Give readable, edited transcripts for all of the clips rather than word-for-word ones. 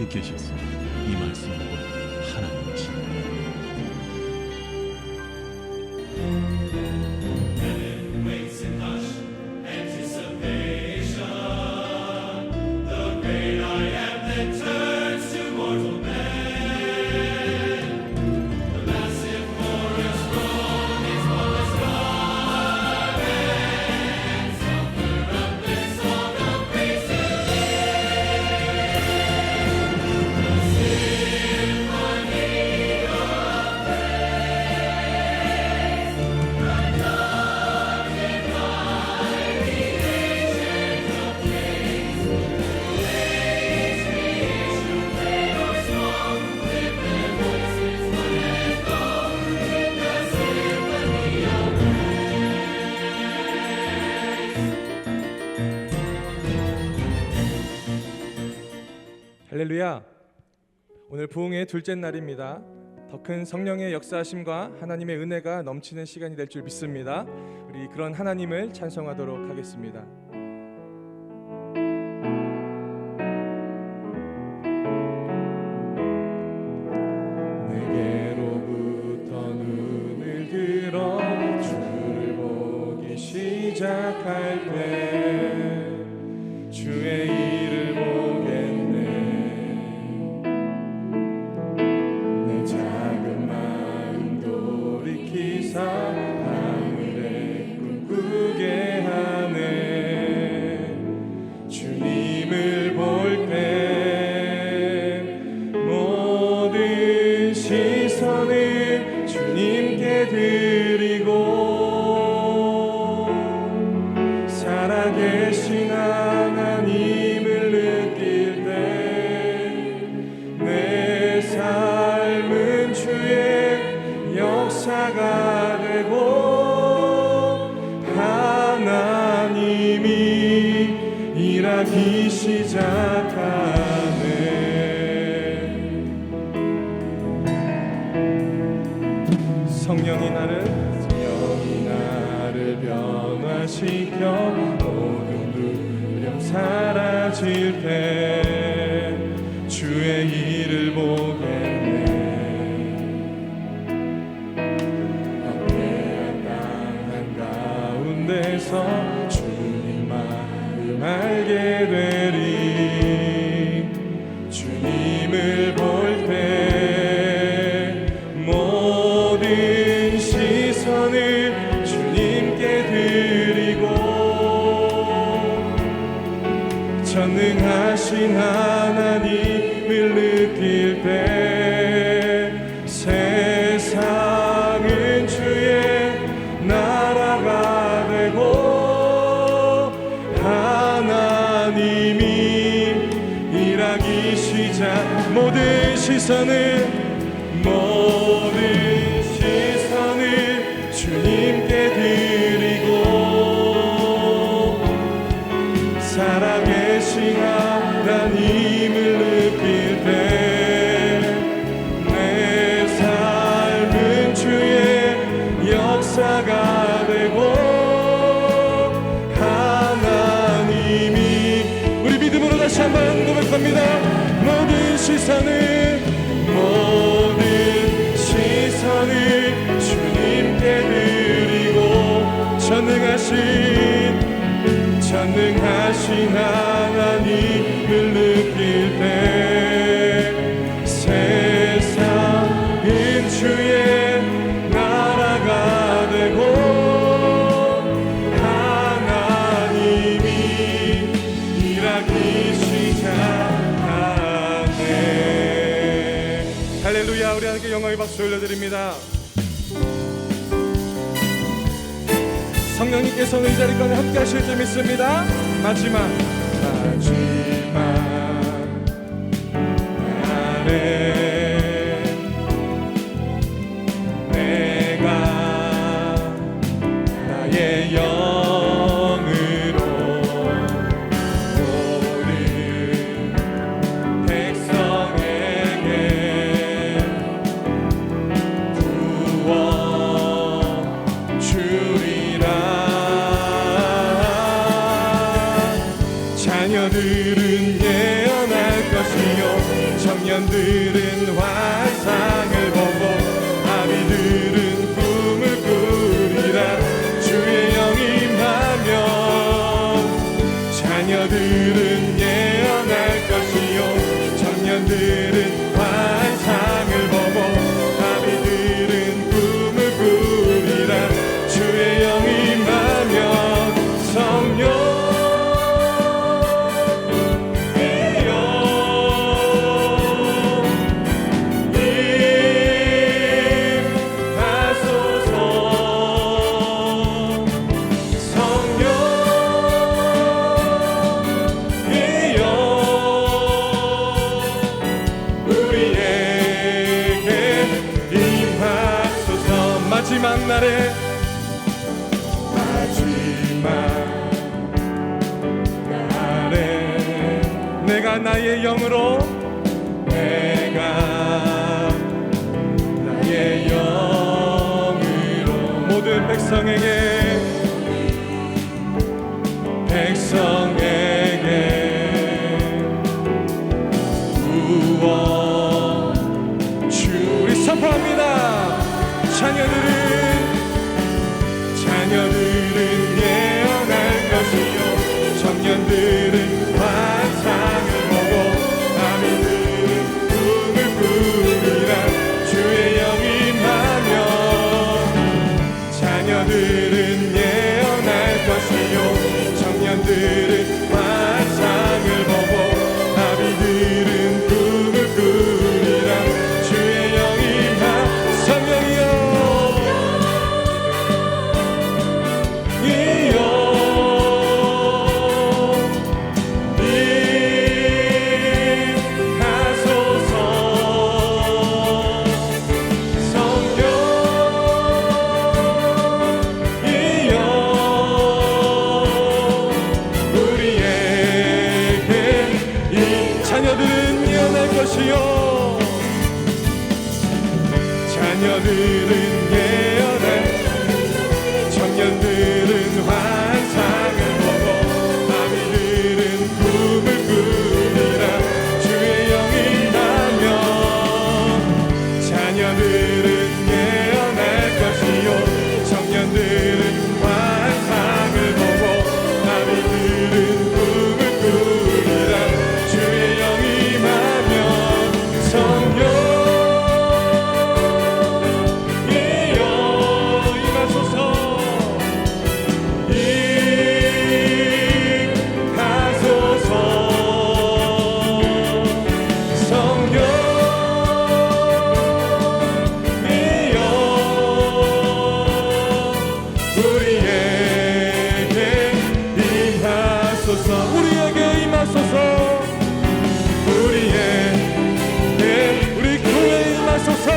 계셨으니 이 말씀은 곧 하나님이십니다. 할렐루야. 오늘 부흥의 둘째 날입니다. 더 큰 성령의 역사하심과 하나님의 은혜가 넘치는 시간이 될 줄 믿습니다. 우리 그런 하나님을 찬송하도록 하겠습니다. 내게로부터 눈을 들어 주를 보기 시작할 때 주의 일을 보겠네. 내 작은 마음 돌이키사 하늘에 꿈꾸게 하네. 주님을 볼 때 모든 시선을 주님께 드리고 살아계신 하나님을 느낄 때 내 삶은 주의 역사가 되고 하나님이 일하기 시작하네. 성령이 나를 변화시켜 모든 두려움 사라질 때 주의 일을 보겠네. 경계한 땅 한가운데서 주님 마음 알게 되리. 주님을 볼 때 모든 시선을 주님께 드리고 전능하신 하나님을 느낄 때 세상은 주의 나라가 되고 하나님이 일하기 시작. 모든 시선을 주님께 드리고 살아계신 하나님을 느낄 때 내 삶은 주의 역사가 되고 하나님이 우리 믿음으로 다시 한번 고백합니다. 모든 시선을 주님께 드리고 전능하신 하나님을 느낄 때 세상은 주의 나라가 되고 하나님이 일하기 시작하네. 할렐루야. 우리 하나님께 영광의 박수 올려드립니다. 성령님께서는 이 자리 가운데 함께 하실 줄 믿습니다. 마지막 날에 내가 나의 영으로 모든 백성에게 구원 주리라. 자녀들은 예언할 것이요 청년들은 환상을 보고 아비들은 꿈을 꾸리라. 주의 영이 임하면 자녀들은 예언할 것이요 청년들은 환상을 보고 아비들은 꿈을 꾸리라. 주의 영이 임하면 성령 마지막 날에 내가 나의 영으로 모든 백성에게 구원 주리 선포합니다. 자녀들은 예언할 것이요 청년들은 환상을 보고 아비들은 꿈을 꾸리라. 주의 영이 임하면 자녀들은 예언할 것이요 청년들은 환상을 보고 아비들은 꿈을 꾸리라. 주의 영이 임하 성령이여 자녀들은 예언할 것이요 자녀들은 예언할 청년들은 환상을 보고 아비들은 꿈을 꾸리라. 주의 영이 임하면 자녀들은 예언할 것이요 청년들은 환상을 보고 아비들은 꿈을 꾸리라. 주의 영이 임하면 성령 우리에게 임하소서. 우리 교회에 임하소서.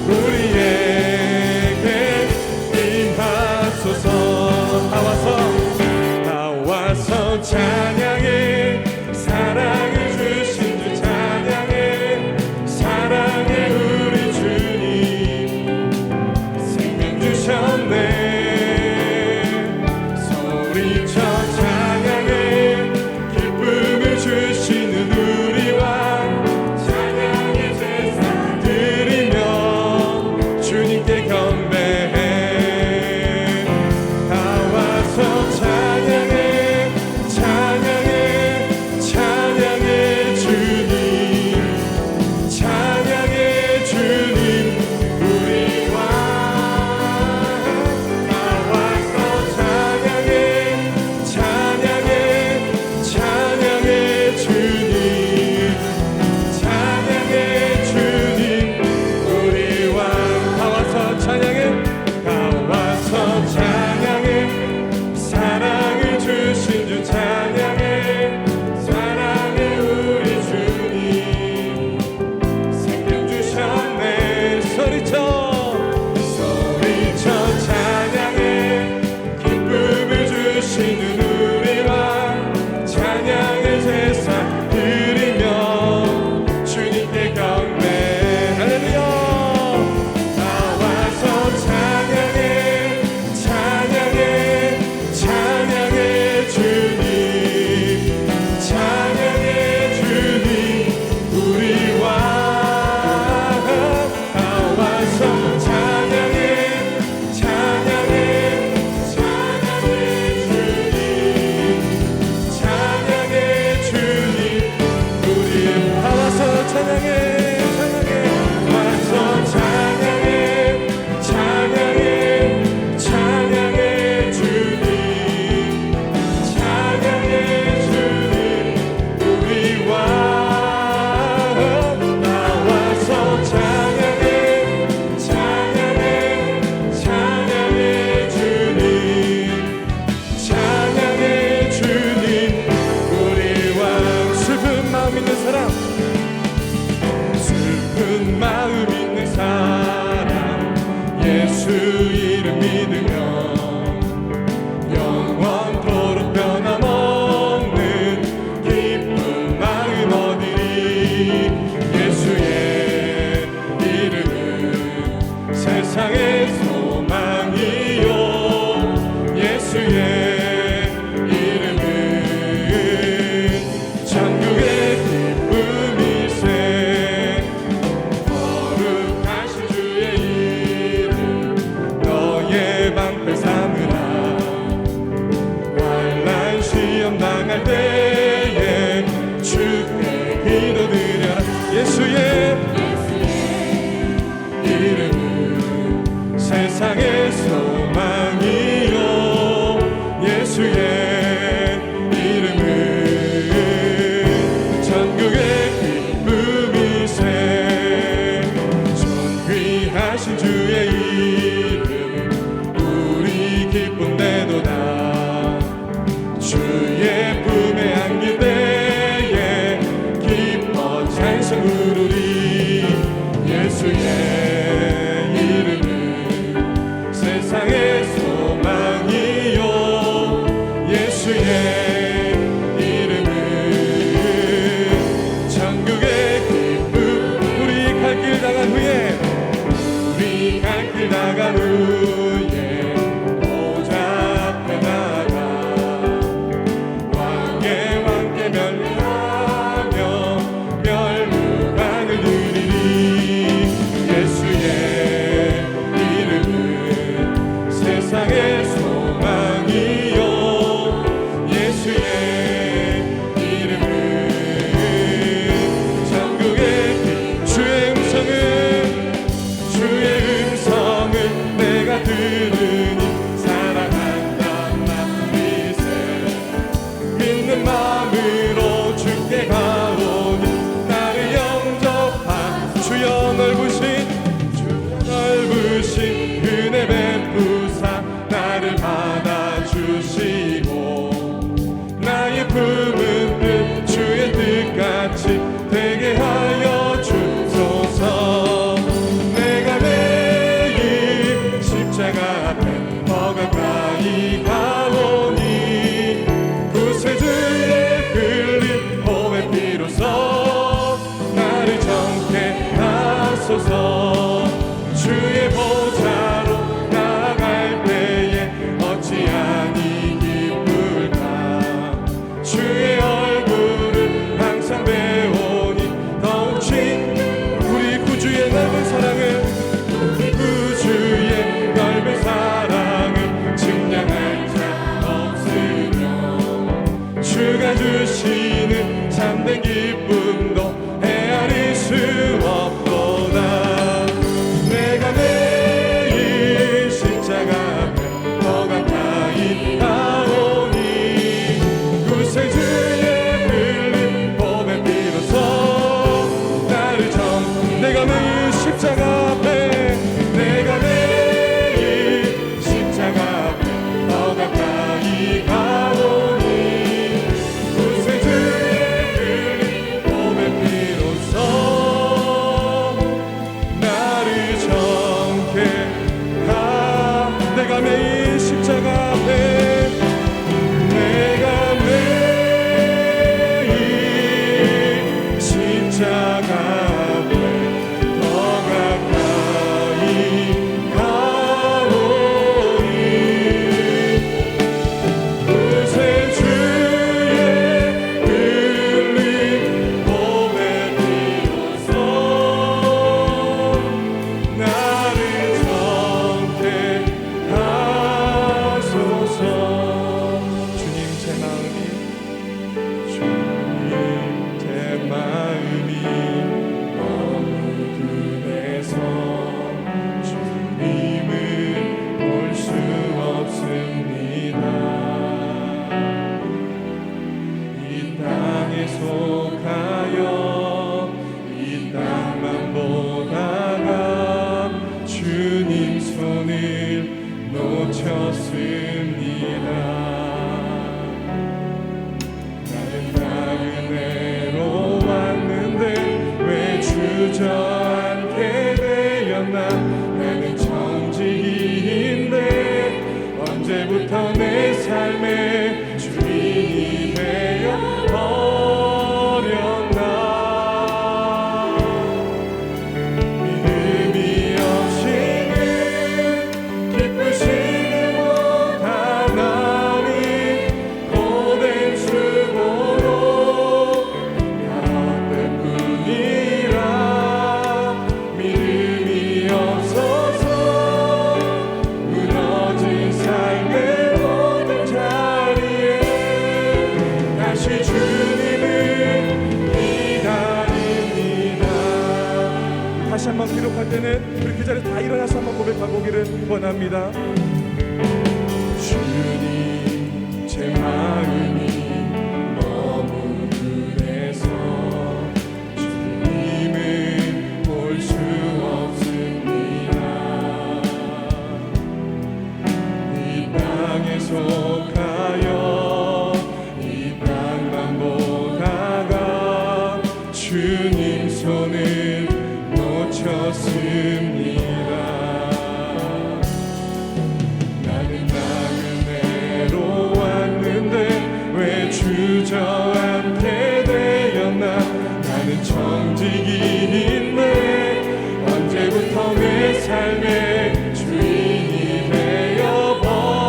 우리에게 임하소서. 다 와서 찬양해. 사랑을 주신 주 찬양해. 사랑해 우리 주님 생명 주셨네. 찬양해 찬양해 예수의 이름은 세상의 소망이요 예수의 이름은 전국의 기쁨이세 존귀하신 주의 이름 우리 기쁨 내도다 주의 품에 안길 때에 기뻐 찬송 부르리 예수의 이름은 세상의 소망이요 예수의 이름은 천국의 기쁨 우리 갈 길 나간 후에 보좌 앞에 나가 왕께 멸리하며 멸류관을 드리리 예수의 이름은 세상의 소망이요 예수의 이름은 천국의 주의 음성을 내가 들으니 사랑한다 믿세 믿는 마음으로 주께 가오니 나를 영접한 주여 넓으신 은혜 베푸사 나를 받아주시고 나의 품은 뜻 주의 뜻같이 되게 하여 주소서 내가 매일 십자가 앞에 더 가까이 가오니 구세주의 흘린 보배 피로써 나를 정케 하소서 주의 보좌로 나아갈 때에 어찌하니 기쁠까 주의 얼굴을 항상 배우니 더욱 우리 구주의 넓은 사랑을 증량할 자 없으며 주가 주시는 참된 기쁨도 헤아릴 수 없도다 내가 매일 십자가 앞에 더 가까이 가오니 구세주의 흘린 보배 피로써 나를 내가 매일 십자가 앞에 내가 매일 십자가 앞에 더 가까이 가오니 구세주의 흘린 보배 피로써 나를 정케 내가 매일 십자가 앞에 내가 매일 십자가 앞에 더 가까이 가오니 구세주의 흘린 보배 피로써 나를 정케 하소서 주님 제 마음이 너무 분해서 주님을 볼 수 없습니다 이 땅에 속하여 이 땅만 보다가 주님 손을 놓쳤습니다 나는 나그네로 왔는데 왜 주저앉게 되었나 나는 정직인데 언제부터 내 삶의 주인이 되어 버렸나 믿음이 없이는 기쁘시는 못 하나님 고된 수고로 가될 뿐이라 믿음이 없어서 무너진 삶의 모든 자리에 나 부족할 때는 우리 그 자리에 다 일어나서 한번 고백하고기를 원합니다. 주님, 제 마음이 너무 그래서 주님을 볼 수 없습니다. 이 땅에 속하여 이 땅만 보다가 주님 손을 놓쳤습니다. 주저앉게 되었나. 나는 정직인데 언제부터 내 삶의 주인이 되어버렸나.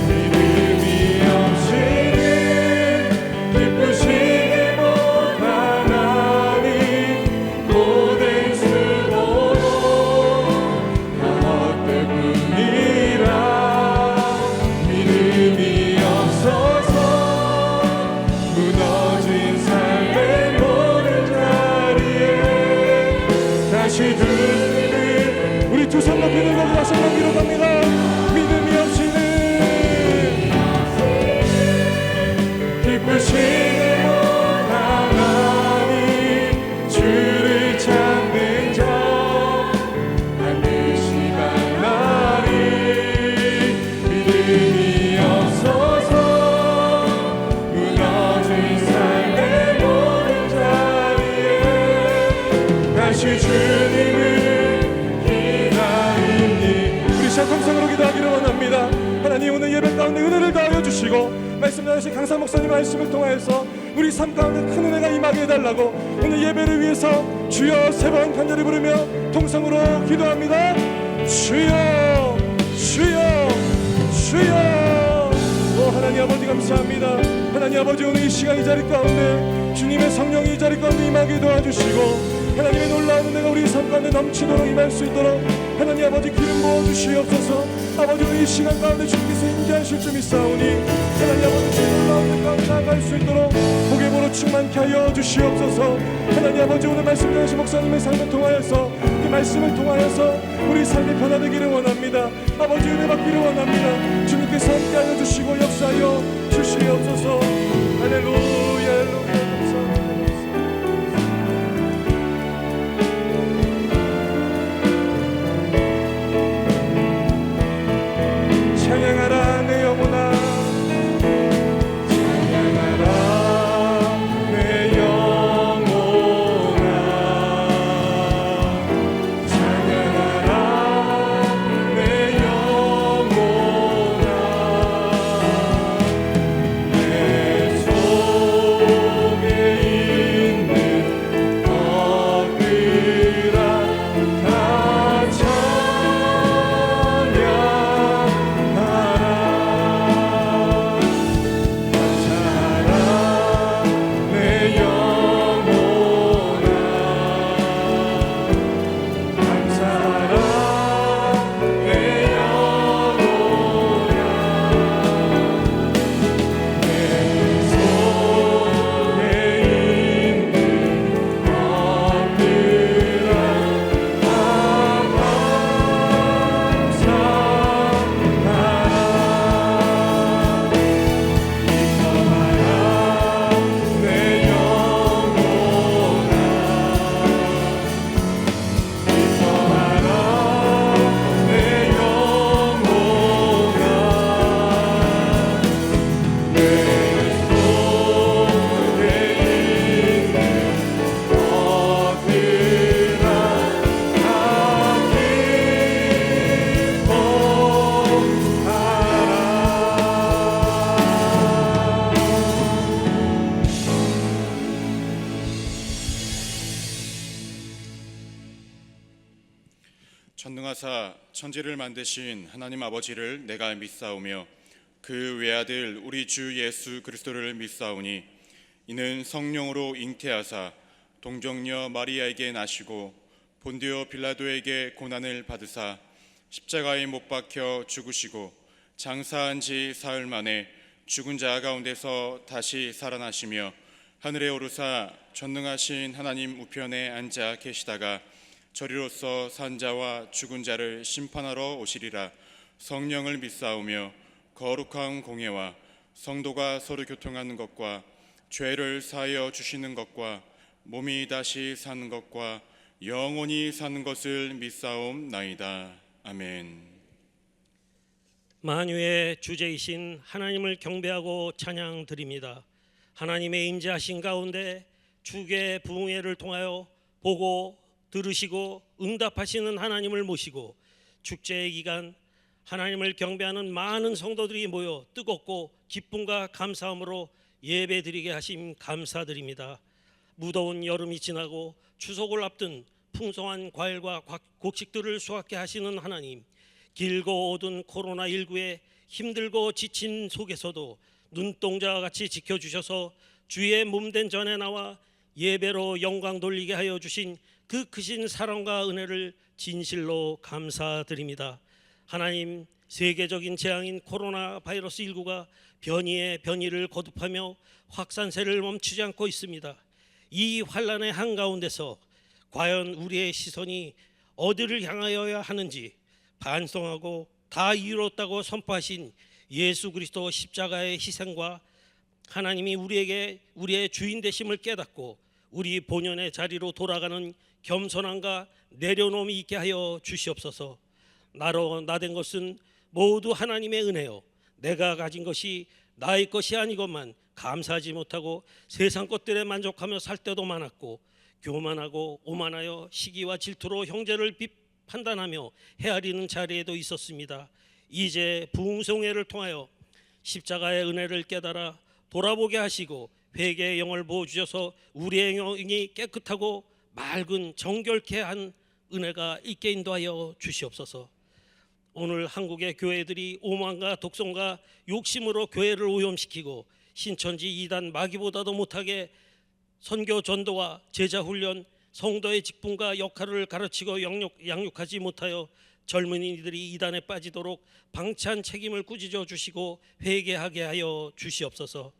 믿음이 없이는 기쁘시게 못하나니 모든 수고도 다 헛되뿐이라. 믿음이 없어서 무너진 삶의 모든 자리에 다시 주님을 우리 두 손 높이 들고 다시 한번 기록합니다. 믿음이 없이는 기쁘시게 못하나니 주를 찾는 자 반드시 만나리. 믿음이 없어서 무너진 삶의 모든 자리에 다시 주님을 기다리니. 우리 시작함성으로 기도하기를 원합니다. 하나님, 오늘 예배 가운데 은혜를 더하여 주시고 말씀 나누신 강사 목사님 말씀을 통하여서 우리 삶 가운데 큰 은혜가 임하게 해달라고 오늘 예배를 위해서 주여 세 번 간절히 부르며 통성으로 기도합니다. 주여 주여 주여. 오 하나님 아버지 감사합니다. 하나님 아버지, 오늘 이 시간 이 자리 가운데 주님의 성령이 이 자리 가운데 임하게 도와주시고 하나님의 놀라운 은혜가 우리 삶 가운데 넘치도록 임할 수 있도록 하나님 아버지 기름 부어 주시옵소서. 아버지, 오늘 이 시간 가운데 주님께서 임재하실 줄 믿사오니 하나님 아버지 주님 놀라운 은혜 가운데 나아갈 수 있도록 복의 보로 충만케 하여 주시옵소서. 하나님 아버지, 오늘 말씀 전하신 목사님의 삶을 통하여서 그 말씀을 통하여서 우리 삶이 변화되기를 원합니다. 아버지, 은혜 받기를 원합니다. 주님께서 함께하여 주시고 역사하여 주시옵소서. 할렐루야 할렐루야. 찬양하라 내 영혼아, 찬양하라 내 영혼아, 찬양하라 내 영혼아. 내 속에 있는 것들아 다 전능하사 천지를 만드신 하나님 아버지를 내가 믿사오며 그 외아들 우리 주 예수 그리스도를 믿사오니 이는 성령으로 잉태하사 동정녀 마리아에게 나시고 본디오 빌라도에게 고난을 받으사 십자가에 못 박혀 죽으시고 장사한 지 사흘 만에 죽은 자 가운데서 다시 살아나시며 하늘에 오르사 전능하신 하나님 우편에 앉아 계시다가 저리로서 산자와 죽은 자를 심판하러 오시리라. 성령을 믿사오며 거룩한 공예와 성도가 서로 교통하는 것과 죄를 사하여 주시는 것과 몸이 다시 사는 것과 영원히 사는 것을 믿사옵나이다. 아멘. 만유의 주제이신 하나님을 경배하고 찬양드립니다. 하나님의 임재하신 가운데 주의 부흥회를 통하여 보고 들으시고 응답하시는 하나님을 모시고 축제의 기간 하나님을 경배하는 많은 성도들이 모여 뜨겁고 기쁨과 감사함으로 예배드리게 하심 감사드립니다. 무더운 여름이 지나고 추석을 앞둔 풍성한 과일과 곡식들을 수확해 하시는 하나님, 길고 어두운 코로나19에 힘들고 지친 속에서도 눈동자와 같이 지켜주셔서 주의 몸된 전에 나와 예배로 영광 돌리게 하여 주신 그 크신 사랑과 은혜를 진실로 감사드립니다. 하나님, 세계적인 재앙인 코로나 바이러스 19가 변이에 변이를 거듭하며 확산세를 멈추지 않고 있습니다. 이 환란의 한가운데서 과연 우리의 시선이 어디를 향하여야 하는지 반성하고 다 이루었다고 선포하신 예수 그리스도 십자가의 희생과 하나님이 우리에게 우리의 주인 되심을 깨닫고 우리 본연의 자리로 돌아가는 겸손함과 내려놓음이 있게 하여 주시옵소서. 나로 나된 것은 모두 하나님의 은혜요, 내가 가진 것이 나의 것이 아니건만 감사하지 못하고 세상 것들에 만족하며 살 때도 많았고, 교만하고 오만하여 시기와 질투로 형제를 판단하며 헤아리는 자리에도 있었습니다. 이제 부흥성회를 통하여 십자가의 은혜를 깨달아 돌아보게 하시고 회개의 영을 부어주셔서 우리의 영이 깨끗하고 맑은 정결케 한 은혜가 있게 인도하여 주시옵소서. 오늘 한국의 교회들이 오만과 독선과 욕심으로 교회를 오염시키고 신천지 이단 마귀보다도 못하게 선교 전도와 제자 훈련, 성도의 직분과 역할을 가르치고 양육하지 못하여 젊은이들이 이단에 빠지도록 방치한 책임을 꾸짖어 주시고 회개하게 하여 주시옵소서.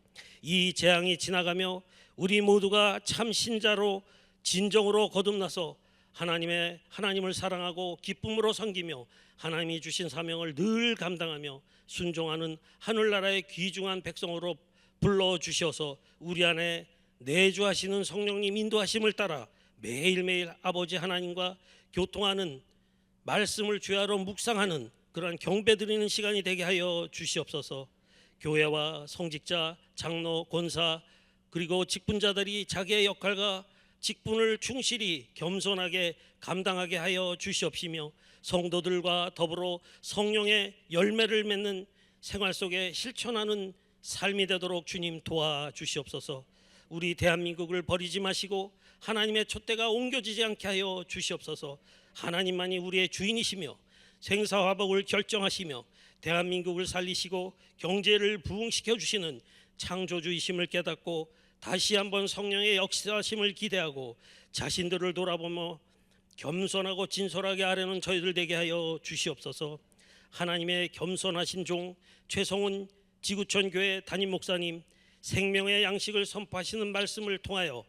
이 재앙이 지나가며 우리 모두가 참 신자로 진정으로 거듭나서 하나님을 사랑하고 기쁨으로 섬기며 하나님이 주신 사명을 늘 감당하며 순종하는 하늘나라의 귀중한 백성으로 불러주셔서 우리 안에 내주하시는 성령님 인도하심을 따라 매일매일 아버지 하나님과 교통하는 말씀을 주야로 묵상하는 그러한 경배드리는 시간이 되게 하여 주시옵소서. 교회와 성직자, 장로, 권사 그리고 직분자들이 자기의 역할과 직분을 충실히 겸손하게 감당하게 하여 주시옵시며 성도들과 더불어 성령의 열매를 맺는 생활 속에 실천하는 삶이 되도록 주님 도와주시옵소서. 우리 대한민국을 버리지 마시고 하나님의 촛대가 옮겨지지 않게 하여 주시옵소서. 하나님만이 우리의 주인이시며 생사화복을 결정하시며 대한민국을 살리시고 경제를 부흥시켜 주시는 창조주이심을 깨닫고 다시 한번 성령의 역사심을 기대하고 자신들을 돌아보며 겸손하고 진솔하게 아뢰는 저희들 되게 하여 주시옵소서. 하나님의 겸손하신 종 최성훈 지구촌 교회 담임 목사님, 생명의 양식을 선포하시는 말씀을 통하여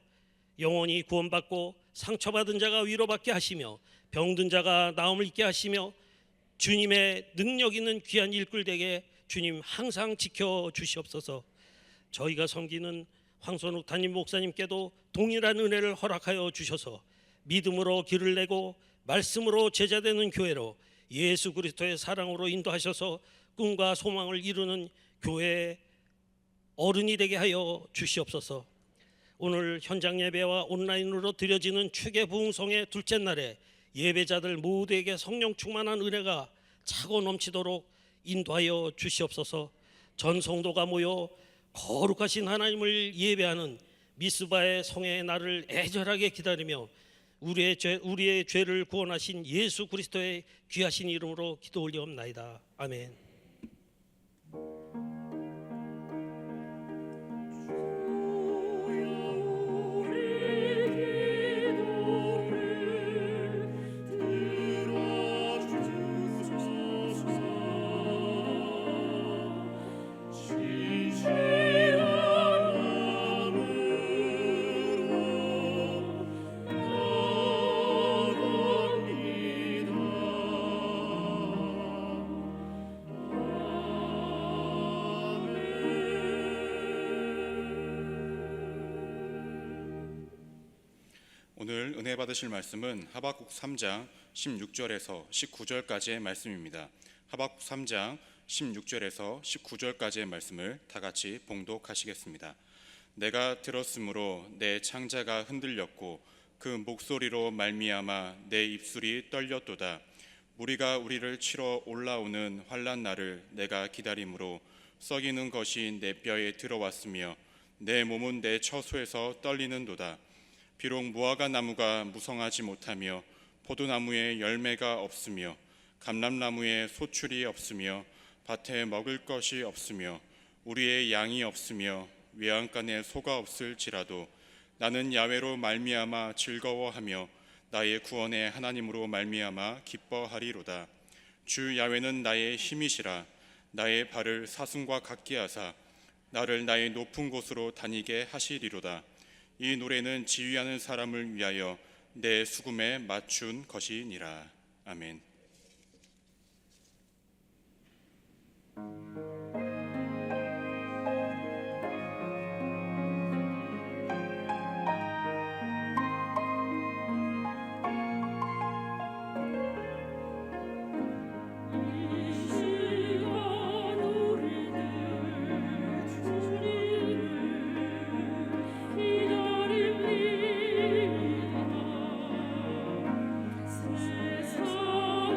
영원히 구원받고 상처받은 자가 위로받게 하시며 병든 자가 나음을 입게 하시며 주님의 능력 있는 귀한 일꾼되게 주님 항상 지켜주시옵소서. 저희가 섬기는 황선욱 담임 목사님께도 동일한 은혜를 허락하여 주셔서 믿음으로 길을 내고 말씀으로 제자되는 교회로 예수 그리스도의 사랑으로 인도하셔서 꿈과 소망을 이루는 교회의 어른이 되게 하여 주시옵소서. 오늘 현장 예배와 온라인으로 드려지는 축의 부흥성의 둘째 날에 예배자들 모두에게 성령 충만한 은혜가 차고 넘치도록 인도하여 주시옵소서. 전 성도가 모여 거룩하신 하나님을 예배하는 미스바의 성의 날을 애절하게 기다리며 우리의 죄를 구원하신 예수 그리스도의 귀하신 이름으로 기도 올리옵나이다. 아멘. 진실한 마음으로 오늘 은혜 받으실 말씀은 하박국 3장 16절에서 19절까지의 말씀입니다. 하박국 3장 16절에서 19절까지의 말씀을 다 같이 봉독하시겠습니다. 내가 들었으므로 내 창자가 흔들렸고 그 목소리로 말미암아 내 입술이 떨렸도다. 무리가 우리를 치러 올라오는 환난 날을 내가 기다림으로 썩이는 것이 내 뼈에 들어왔으며 내 몸은 내 처소에서 떨리는도다. 비록 무화과 나무가 무성하지 못하며 포도나무에 열매가 없으며 감람나무에 소출이 없으며 밭에 먹을 것이 없으며 우리의 양이 없으며 외양간에 소가 없을지라도 나는 야훼로 말미암아 즐거워하며 나의 구원의 하나님으로 말미암아 기뻐하리로다. 주 야훼는 나의 힘이시라. 나의 발을 사슴과 같게 하사 나를 나의 높은 곳으로 다니게 하시리로다. 이 노래는 지휘하는 사람을 위하여 내 수금에 맞춘 것이니라. 아멘. 세상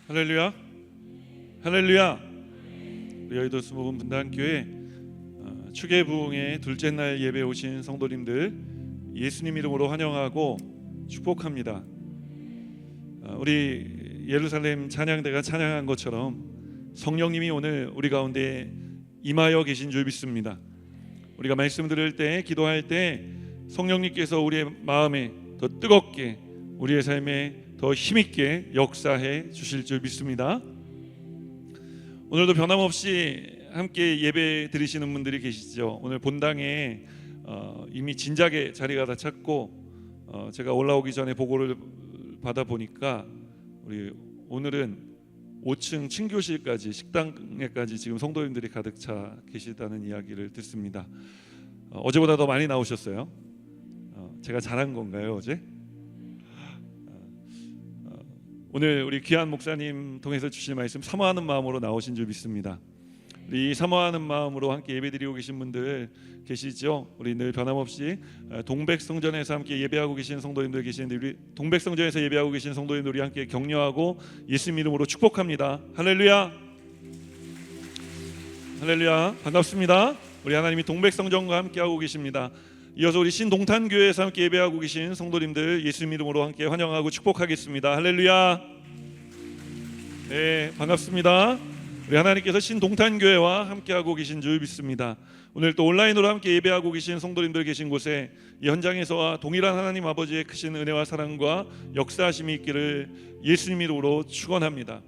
할렐루야, 할렐루야. 우리 여의도 수목원 분당교회 축의 부흥의 둘째 날 예배 오신 성도님들 예수님 이름으로 환영하고 축복합니다. 우리 예루살렘 찬양대가 찬양한 것처럼 성령님이 오늘 우리 가운데 임하여 계신 줄 믿습니다. 우리가 말씀 들을 때, 기도할 때 성령님께서 우리의 마음에 더 뜨겁게, 우리의 삶에 더 힘있게 역사해 주실 줄 믿습니다. 오늘도 변함없이 함께 예배 드리시는 분들이 계시죠. 오늘 본당에 이미 진작에 자리가 다 찼고 제가 올라오기 전에 보고를 받아 보니까 우리 오늘은 5층 친교실까지, 식당에까지 지금 성도님들이 가득 차 계시다는 이야기를 듣습니다. 어제보다 더 많이 나오셨어요. 제가 잘한 건가요, 어제? 오늘 우리 귀한 목사님 통해서 주실 말씀 사모하는 마음으로 나오신 줄 믿습니다. 우리 사모하는 마음으로 함께 예배드리고 계신 분들 계시죠? 우리 늘 변함없이 동백성전에서 함께 예배하고 계신 성도님들 계시는데, 우리 동백성전에서 예배하고 계신 성도님들 우리 함께 격려하고 예수님 이름으로 축복합니다. 할렐루야, 할렐루야. 반갑습니다. 우리 하나님이 동백성전과 함께하고 계십니다. 이어서 우리 신동탄교회에서 함께 예배하고 계신 성도님들 예수님 이름으로 함께 환영하고 축복하겠습니다. 할렐루야. 네, 반갑습니다. 우리 하나님께서 신동탄교회와 함께하고 계신 줄 믿습니다. 오늘 또 온라인으로 함께 예배하고 계신 성도님들 계신 곳에 이 현장에서와 동일한 하나님 아버지의 크신 은혜와 사랑과 역사하심이 있기를 예수님 이름으로 축원합니다.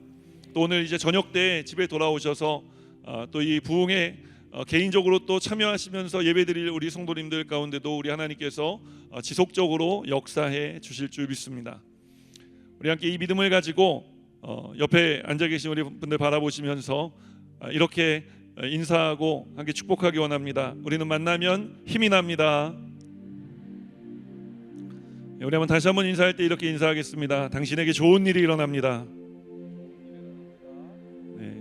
또 오늘 이제 저녁 때 집에 돌아오셔서 또 이 부흥에 개인적으로 또 참여하시면서 예배드릴 우리 성도님들 가운데도 우리 하나님께서 지속적으로 역사해 주실 줄 믿습니다. 우리 함께 이 믿음을 가지고 옆에 앉아 계신 우리 분들 바라보시면서 이렇게 인사하고 함께 축복하기 원합니다. 우리는 만나면 힘이 납니다. 우리 한번 다시 한번 인사할 때 이렇게 인사하겠습니다. 당신에게 좋은 일이 일어납니다. 네.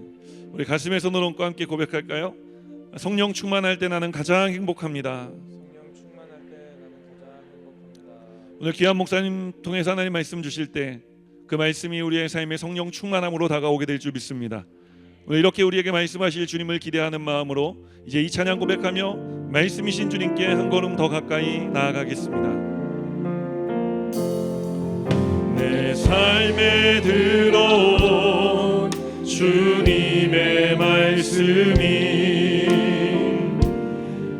우리 가슴의 손을 얹고 함께 고백할까요? 성령 충만할 때 나는 가장 행복합니다. 오늘 귀한 목사님 통해서 하나님 말씀 주실 때 그 말씀이 우리의 삶에 성령 충만함으로 다가오게 될 줄 믿습니다. 오늘 이렇게 우리에게 말씀하실 주님을 기대하는 마음으로 이제 이 찬양 고백하며 말씀이신 주님께 한 걸음 더 가까이 나아가겠습니다. 내 삶에 들어온 주님의 말씀이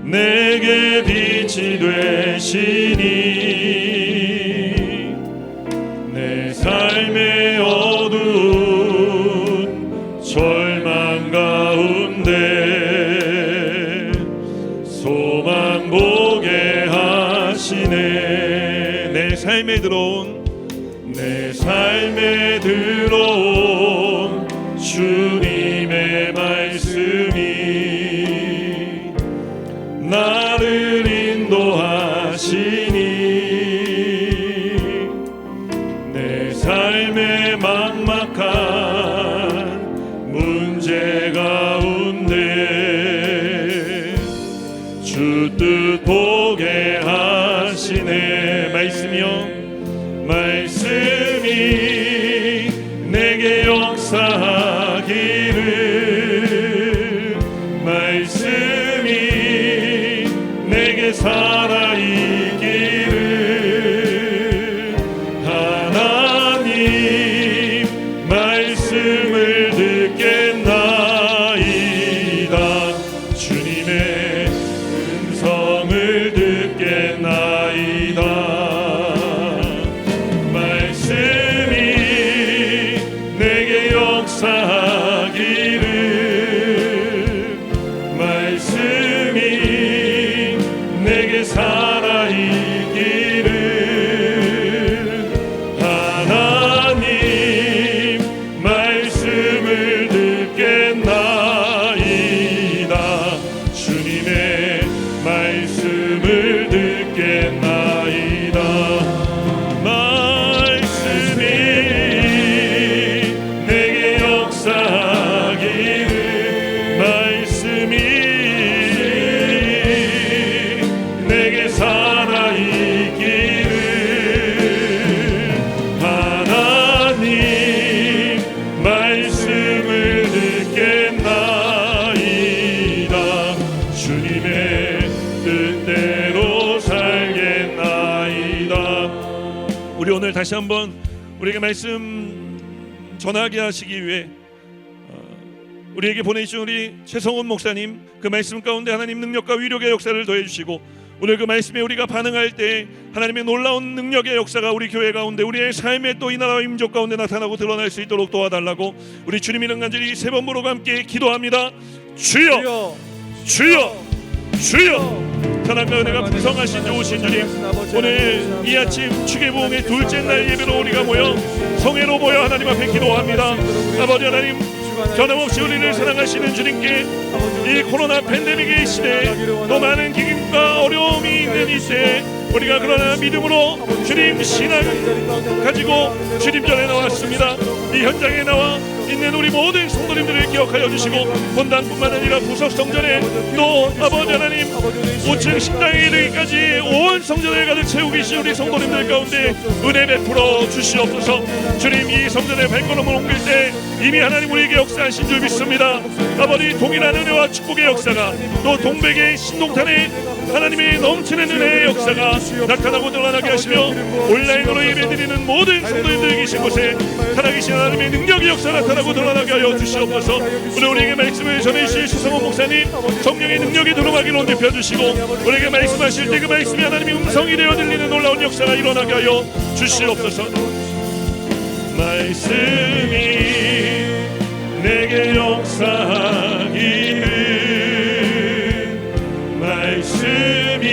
내게 빛이 되시니 내 삶의 어두운 절망 가운데 소망 보게 하시네. 내 삶에 들어온 주님의 말씀이 나를 인도하시니 내 삶의 막막한 문제 가운데 주 뜻 보게 하시네. 말씀이 내게 역사하기를, 말씀이 다시 한번 우리에게 말씀 전하게 하시기 위해 우리에게 보내주신 우리 최성훈 목사님, 그 말씀 가운데 하나님 능력과 위력의 역사를 더해주시고 오늘 그 말씀에 우리가 반응할 때 하나님의 놀라운 능력의 역사가 우리 교회 가운데, 우리의 삶에 또 이 나라와 민족 가운데 나타나고 드러날 수 있도록 도와달라고 우리 주님 이름 간절히 세 번 부르고 함께 기도합니다. 주여, 주여, 주여. 사랑과 은혜가 풍성하신 좋으신 주님, 오늘 이 아침 주계부흥의 둘째 날 예배로 우리가 모여 성회로 모여 하나님 앞에 기도합니다. 아버지 하나님, 변함없이 우리를 사랑하시는 주님께 이 코로나 팬데믹의 시대에 또 많은 기근과 어려움이 있는 이 시대에 우리가 그러나 믿음으로 주님 신앙을 가지고 주님 전에 나왔습니다. 이 현장에 나와 있는 우리 모든 성도님들을 기억하여 주시고 본당뿐만 아니라 구석 성전에 또 아버지 하나님 5층 식당에 이르기까지 온 성전을 가득 채우고 계신 우리 성도님들 가운데 은혜 베풀어 주시옵소서. 주님, 이 성전에 발걸음을 옮길 때 이미 하나님 우리에게 역사하신 줄 믿습니다. 아버지, 동일한 은혜와 축복의 역사가 또 동백의 신동탄의 하나님의 넘치는 은혜의 역사가 나타나고 드러나게 하시며 온라인으로 예배드리는 모든 성도님들 계신 곳에 살아계신 하나님의 능력의 역사가 나타나고 드러나게 하여 주시옵소서. 오늘 우리에게 말씀을 전해주실 수성호 목사님, 성령의 능력이 들어가기로 높여주시고 우리에게 말씀하실 때 그 말씀이 하나님의 음성이 되어 들리는 놀라운 역사가 일어나게 하여 주시옵소서. 말씀이 내게 역사하기를, 말씀이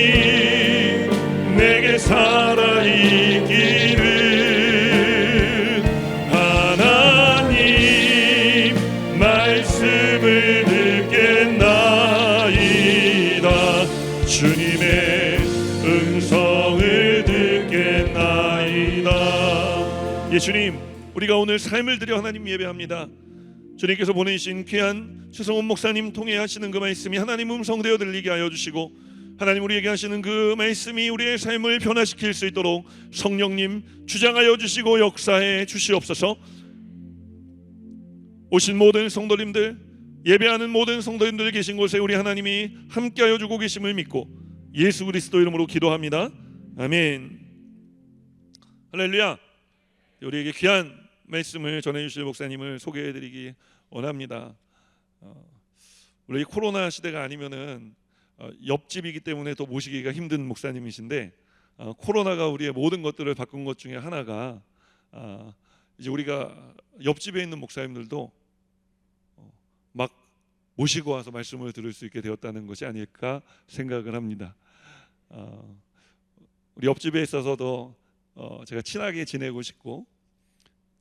내게 살아있기를, 하나님 말씀을 듣겠나이다. 주님의 음성을 듣겠나이다. 예수님, 우리가 오늘 삶을 드려 하나님 예배합니다. 주님께서 보내신 귀한 최성훈 목사님 통해 하시는 그 말씀이 하나님 음성되어 들리게 하여 주시고 하나님 우리에게 하시는 그 말씀이 우리의 삶을 변화시킬 수 있도록 성령님 주장하여 주시고 역사해 주시옵소서. 오신 모든 성도님들, 예배하는 모든 성도님들 계신 곳에 우리 하나님이 함께하여 주고 계심을 믿고 예수 그리스도 이름으로 기도합니다. 아멘. 할렐루야. 우리에게 귀한 말씀을 전해주실 목사님을 소개해드리기 원합니다. 원래 이 코로나 시대가 아니면은 옆집이기 때문에 또 모시기가 힘든 목사님이신데 코로나가 우리의 모든 것들을 바꾼 것 중에 하나가 이제 우리가 옆집에 있는 목사님들도 막 모시고 와서 말씀을 들을 수 있게 되었다는 것이 아닐까 생각을 합니다. 우리 옆집에 있어서도 제가 친하게 지내고 싶고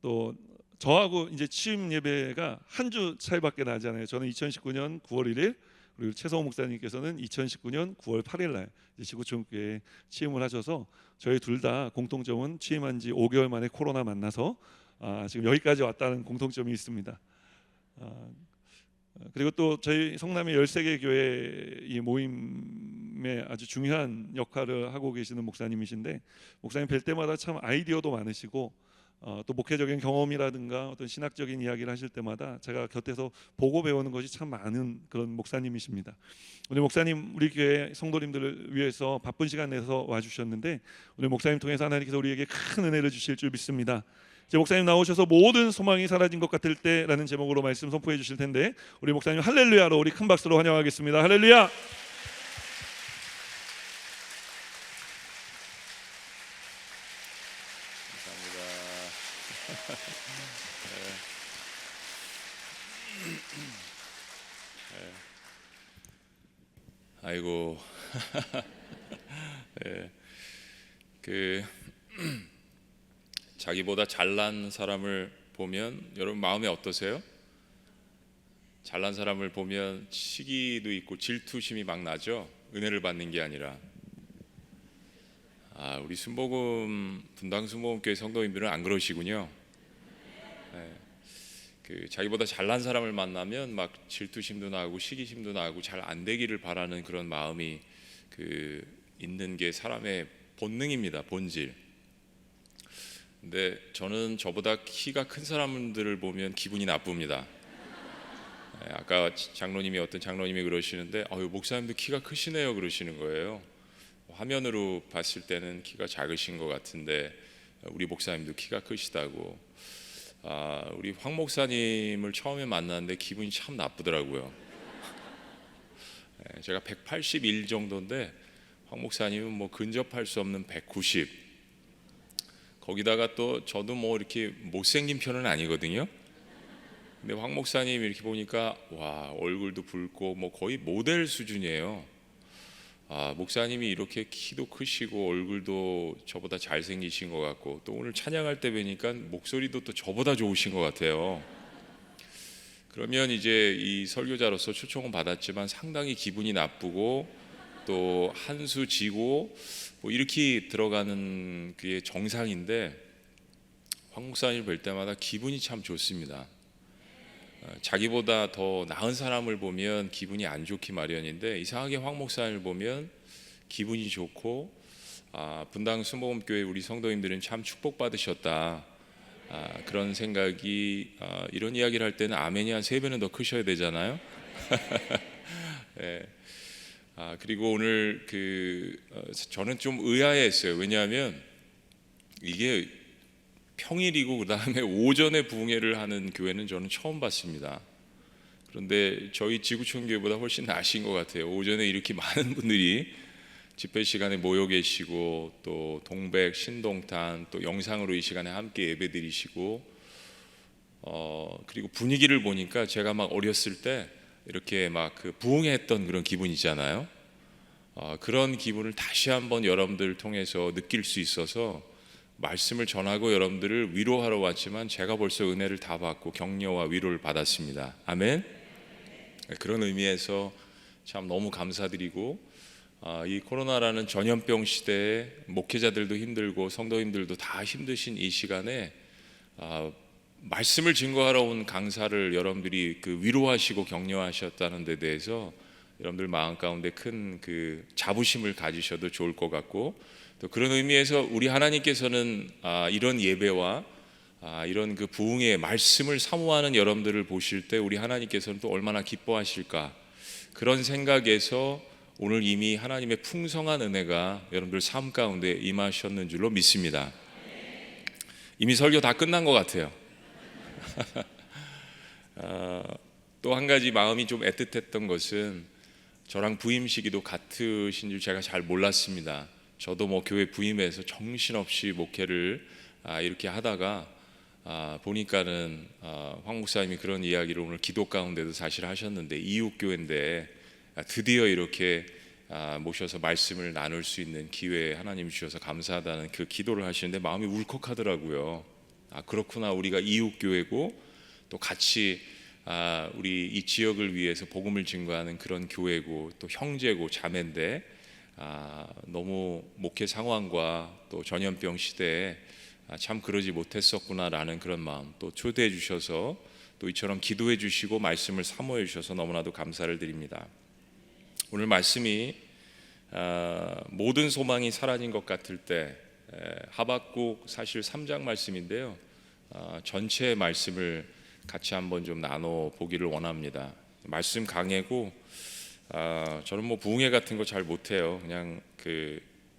또 저하고 이제 취임 예배가 한 주 차이밖에 나지 않아요. 저는 2019년 9월 1일 그리고 최성호 목사님께서는 2019년 9월 8일 날 지구촌교회에 취임을 하셔서 저희 둘 다 공통점은 취임한 지 5개월 만에 코로나 만나서 지금 여기까지 왔다는 공통점이 있습니다. 그리고 또 저희 성남의 13개 교회 이 모임에 아주 중요한 역할을 하고 계시는 목사님이신데 목사님 뵐 때마다 참 아이디어도 많으시고 또 목회적인 경험이라든가 어떤 신학적인 이야기를 하실 때마다 제가 곁에서 보고 배우는 것이 참 많은 그런 목사님이십니다. 오늘 목사님 우리 교회 성도님들을 위해서 바쁜 시간 내서 와주셨는데 오늘 목사님 통해서 하나님께서 우리에게 큰 은혜를 주실 줄 믿습니다. 이제 목사님 나오셔서 모든 소망이 사라진 것 같을 때라는 제목으로 말씀 선포해 주실 텐데 우리 목사님 할렐루야로 우리 큰 박수로 환영하겠습니다. 할렐루야. 아이고, 자기보다 잘난 사람을 보면 여러분 마음이 어떠세요? 잘난 사람을 보면 시기도 있고 질투심이 막 나죠. 은혜를 받는 게 아니라. 우리 순복음 분당 순복음교회 성도님들은 안 그러시군요. 자기보다 잘난 사람을 만나면 막 질투심도 나고 시기심도 나고 잘 안 되기를 바라는 그런 마음이 있는 게 사람의 본능입니다. 본질. 근데 저는 저보다 키가 큰 사람들을 보면 기분이 나쁩니다. 아까 어떤 장로님이 그러시는데 목사님도 키가 크시네요 그러시는 거예요. 화면으로 봤을 때는 키가 작으신 것 같은데 우리 목사님도 키가 크시다고. 우리 황 목사님을 처음에 만났는데 기분이 참 나쁘더라고요. 제가 181 정도인데 황 목사님은 뭐 근접할 수 없는 190. 거기다가 또 저도 뭐 이렇게 못생긴 편은 아니거든요. 근데 황 목사님 이렇게 보니까 와, 얼굴도 붉고 뭐 거의 모델 수준이에요. 목사님이 이렇게 키도 크시고 얼굴도 저보다 잘생기신 것 같고, 또 오늘 찬양할 때 뵈니까 목소리도 또 저보다 좋으신 것 같아요. 그러면 이제 이 설교자로서 초청은 받았지만 상당히 기분이 나쁘고 또 한 수 지고 뭐 이렇게 들어가는 그게 정상인데, 황 목사님을 뵐 때마다 기분이 참 좋습니다. 자기보다 더 나은 사람을 보면 기분이 안 좋기 마련인데, 이상하게 황 목사님을 보면 기분이 좋고, 분당 순복음교회 우리 성도님들은 참 축복받으셨다, 그런 생각이, 이런 이야기를 할 때는 아멘이 한 3배는 더 크셔야 되잖아요. 네. 그리고 오늘 저는 좀 의아했어요. 왜냐하면 이게 평일이고 그 다음에 오전에 부흥회를 하는 교회는 저는 처음 봤습니다. 그런데 저희 지구촌 교회보다 훨씬 나으신 것 같아요. 오전에 이렇게 많은 분들이 집회 시간에 모여 계시고, 또 동백, 신동탄, 또 영상으로 이 시간에 함께 예배드리시고, 그리고 분위기를 보니까 제가 막 어렸을 때 이렇게 막 부흥회 했던 그런 기분이잖아요. 그런 기분을 다시 한번 여러분들을 통해서 느낄 수 있어서 말씀을 전하고 여러분들을 위로하러 왔지만 제가 벌써 은혜를 다 받고 격려와 위로를 받았습니다. 아멘. 그런 의미에서 참 너무 감사드리고, 이 코로나라는 전염병 시대에 목회자들도 힘들고 성도님들도 다 힘드신 이 시간에 말씀을 증거하러 온 강사를 여러분들이 위로하시고 격려하셨다는 데 대해서 여러분들 마음 가운데 큰 자부심을 가지셔도 좋을 것 같고, 또 그런 의미에서 우리 하나님께서는 이런 예배와 이런 부흥의 말씀을 사모하는 여러분들을 보실 때 우리 하나님께서는 또 얼마나 기뻐하실까, 그런 생각에서 오늘 이미 하나님의 풍성한 은혜가 여러분들 삶 가운데 임하셨는 줄로 믿습니다. 이미 설교 다 끝난 것 같아요. 또 한 가지 마음이 좀 애틋했던 것은, 저랑 부임 시기도 같으신 줄 제가 잘 몰랐습니다. 저도 뭐 교회 부임해서 정신없이 목회를 이렇게 하다가 보니까는 황 목사님이 그런 이야기를 오늘 기도 가운데도 사실 하셨는데, 이웃교회인데 드디어 이렇게 모셔서 말씀을 나눌 수 있는 기회 하나님이 주셔서 감사하다는 그 기도를 하시는데 마음이 울컥하더라고요. 그렇구나, 우리가 이웃교회고 또 같이 우리 이 지역을 위해서 복음을 증거하는 그런 교회고 또 형제고 자매인데, 너무 목회 상황과 또 전염병 시대에 참 그러지 못했었구나라는 그런 마음, 또 초대해 주셔서 또 이처럼 기도해 주시고 말씀을 사모해 주셔서 너무나도 감사를 드립니다. 오늘 말씀이 모든 소망이 사라진 것 같을 때, 하박국 사실 3장 말씀인데요, 전체 말씀을 같이 한번 좀 나눠 보기를 원합니다. 말씀 강해고, 저는 뭐 부흥회 같은 거 잘 못해요. 그냥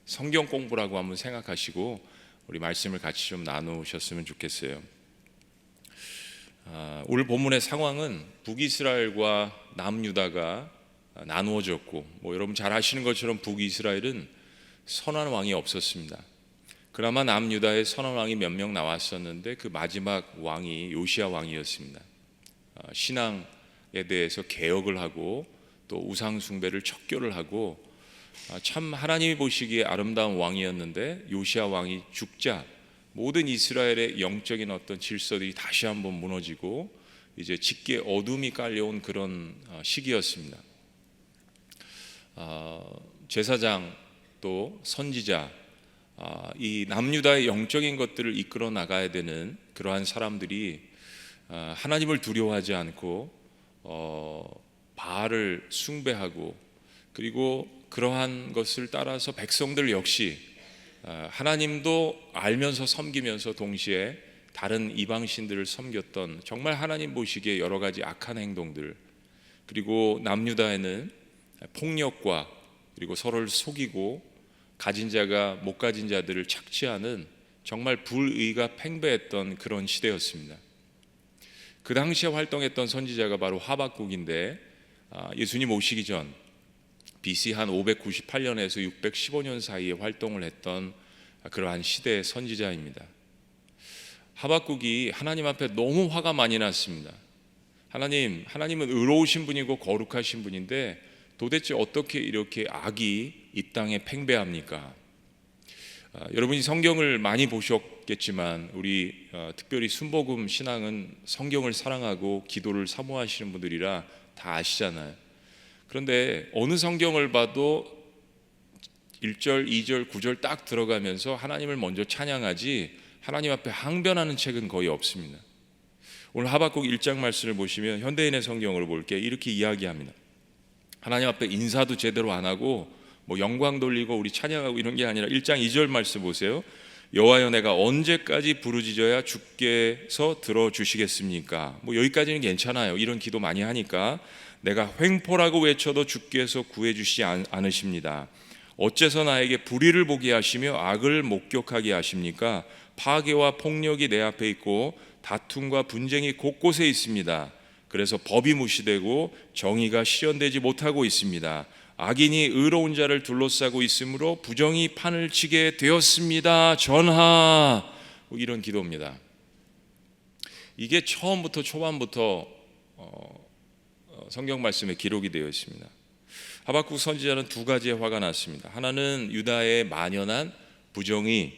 성경 공부라고 한번 생각하시고 우리 말씀을 같이 좀 나누셨으면 좋겠어요. 오늘 본문의 상황은 북이스라엘과 남유다가 나누어졌고, 뭐 여러분 잘 아시는 것처럼 북이스라엘은 선한 왕이 없었습니다. 그나마 남유다에 선한 왕이 몇 명 나왔었는데 그 마지막 왕이 요시야 왕이었습니다. 신앙에 대해서 개혁을 하고 또 우상 숭배를 척결을 하고, 참 하나님이 보시기에 아름다운 왕이었는데 요시야 왕이 죽자 모든 이스라엘의 영적인 어떤 질서들이 다시 한번 무너지고 이제 짙게 어둠이 깔려온 그런 시기였습니다. 제사장 또 선지자, 이 남유다의 영적인 것들을 이끌어 나가야 되는 그러한 사람들이 하나님을 두려워하지 않고 바알을 숭배하고, 그리고 그러한 것을 따라서 백성들 역시 하나님도 알면서 섬기면서 동시에 다른 이방신들을 섬겼던, 정말 하나님 보시기에 여러 가지 악한 행동들, 그리고 남유다에는 폭력과 그리고 서로를 속이고 가진 자가 못 가진 자들을 착취하는 정말 불의가 팽배했던 그런 시대였습니다. 그 당시에 활동했던 선지자가 바로 하박국인데 예수님 오시기 전 BC 한 598년에서 615년 사이에 활동을 했던 그러한 시대의 선지자입니다. 하박국이 하나님 앞에 너무 화가 많이 났습니다. 하나님은 의로우신 분이고 거룩하신 분인데 도대체 어떻게 이렇게 악이 이 땅에 팽배합니까? 여러분이 성경을 많이 보셨겠지만 우리 특별히 순복음 신앙은 성경을 사랑하고 기도를 사모하시는 분들이라 다 아시잖아요. 그런데 어느 성경을 봐도 1절, 2절, 9절 딱 들어가면서 하나님을 먼저 찬양하지 하나님 앞에 항변하는 책은 거의 없습니다. 오늘 하박국 1장 말씀을 보시면 현대인의 성경으로 볼게 이렇게 이야기합니다. 하나님 앞에 인사도 제대로 안 하고 뭐 영광 돌리고 우리 찬양하고 이런 게 아니라 1장 2절 말씀 보세요. 여호와여 내가 언제까지 부르짖어야 주께서 들어주시겠습니까? 뭐 여기까지는 괜찮아요. 이런 기도 많이 하니까 내가 횡포라고 외쳐도 주께서 구해주시지 않으십니다. 어째서 나에게 불의를 보게 하시며 악을 목격하게 하십니까? 파괴와 폭력이 내 앞에 있고 다툼과 분쟁이 곳곳에 있습니다. 그래서 법이 무시되고 정의가 실현되지 못하고 있습니다. 악인이 의로운 자를 둘러싸고 있으므로 부정이 판을 치게 되었습니다. 전하. 이런 기도입니다. 이게 처음부터 초반부터 성경 말씀에 기록이 되어 있습니다. 하박국 선지자는 두 가지의 화가 났습니다. 하나는 유다의 만연한 부정의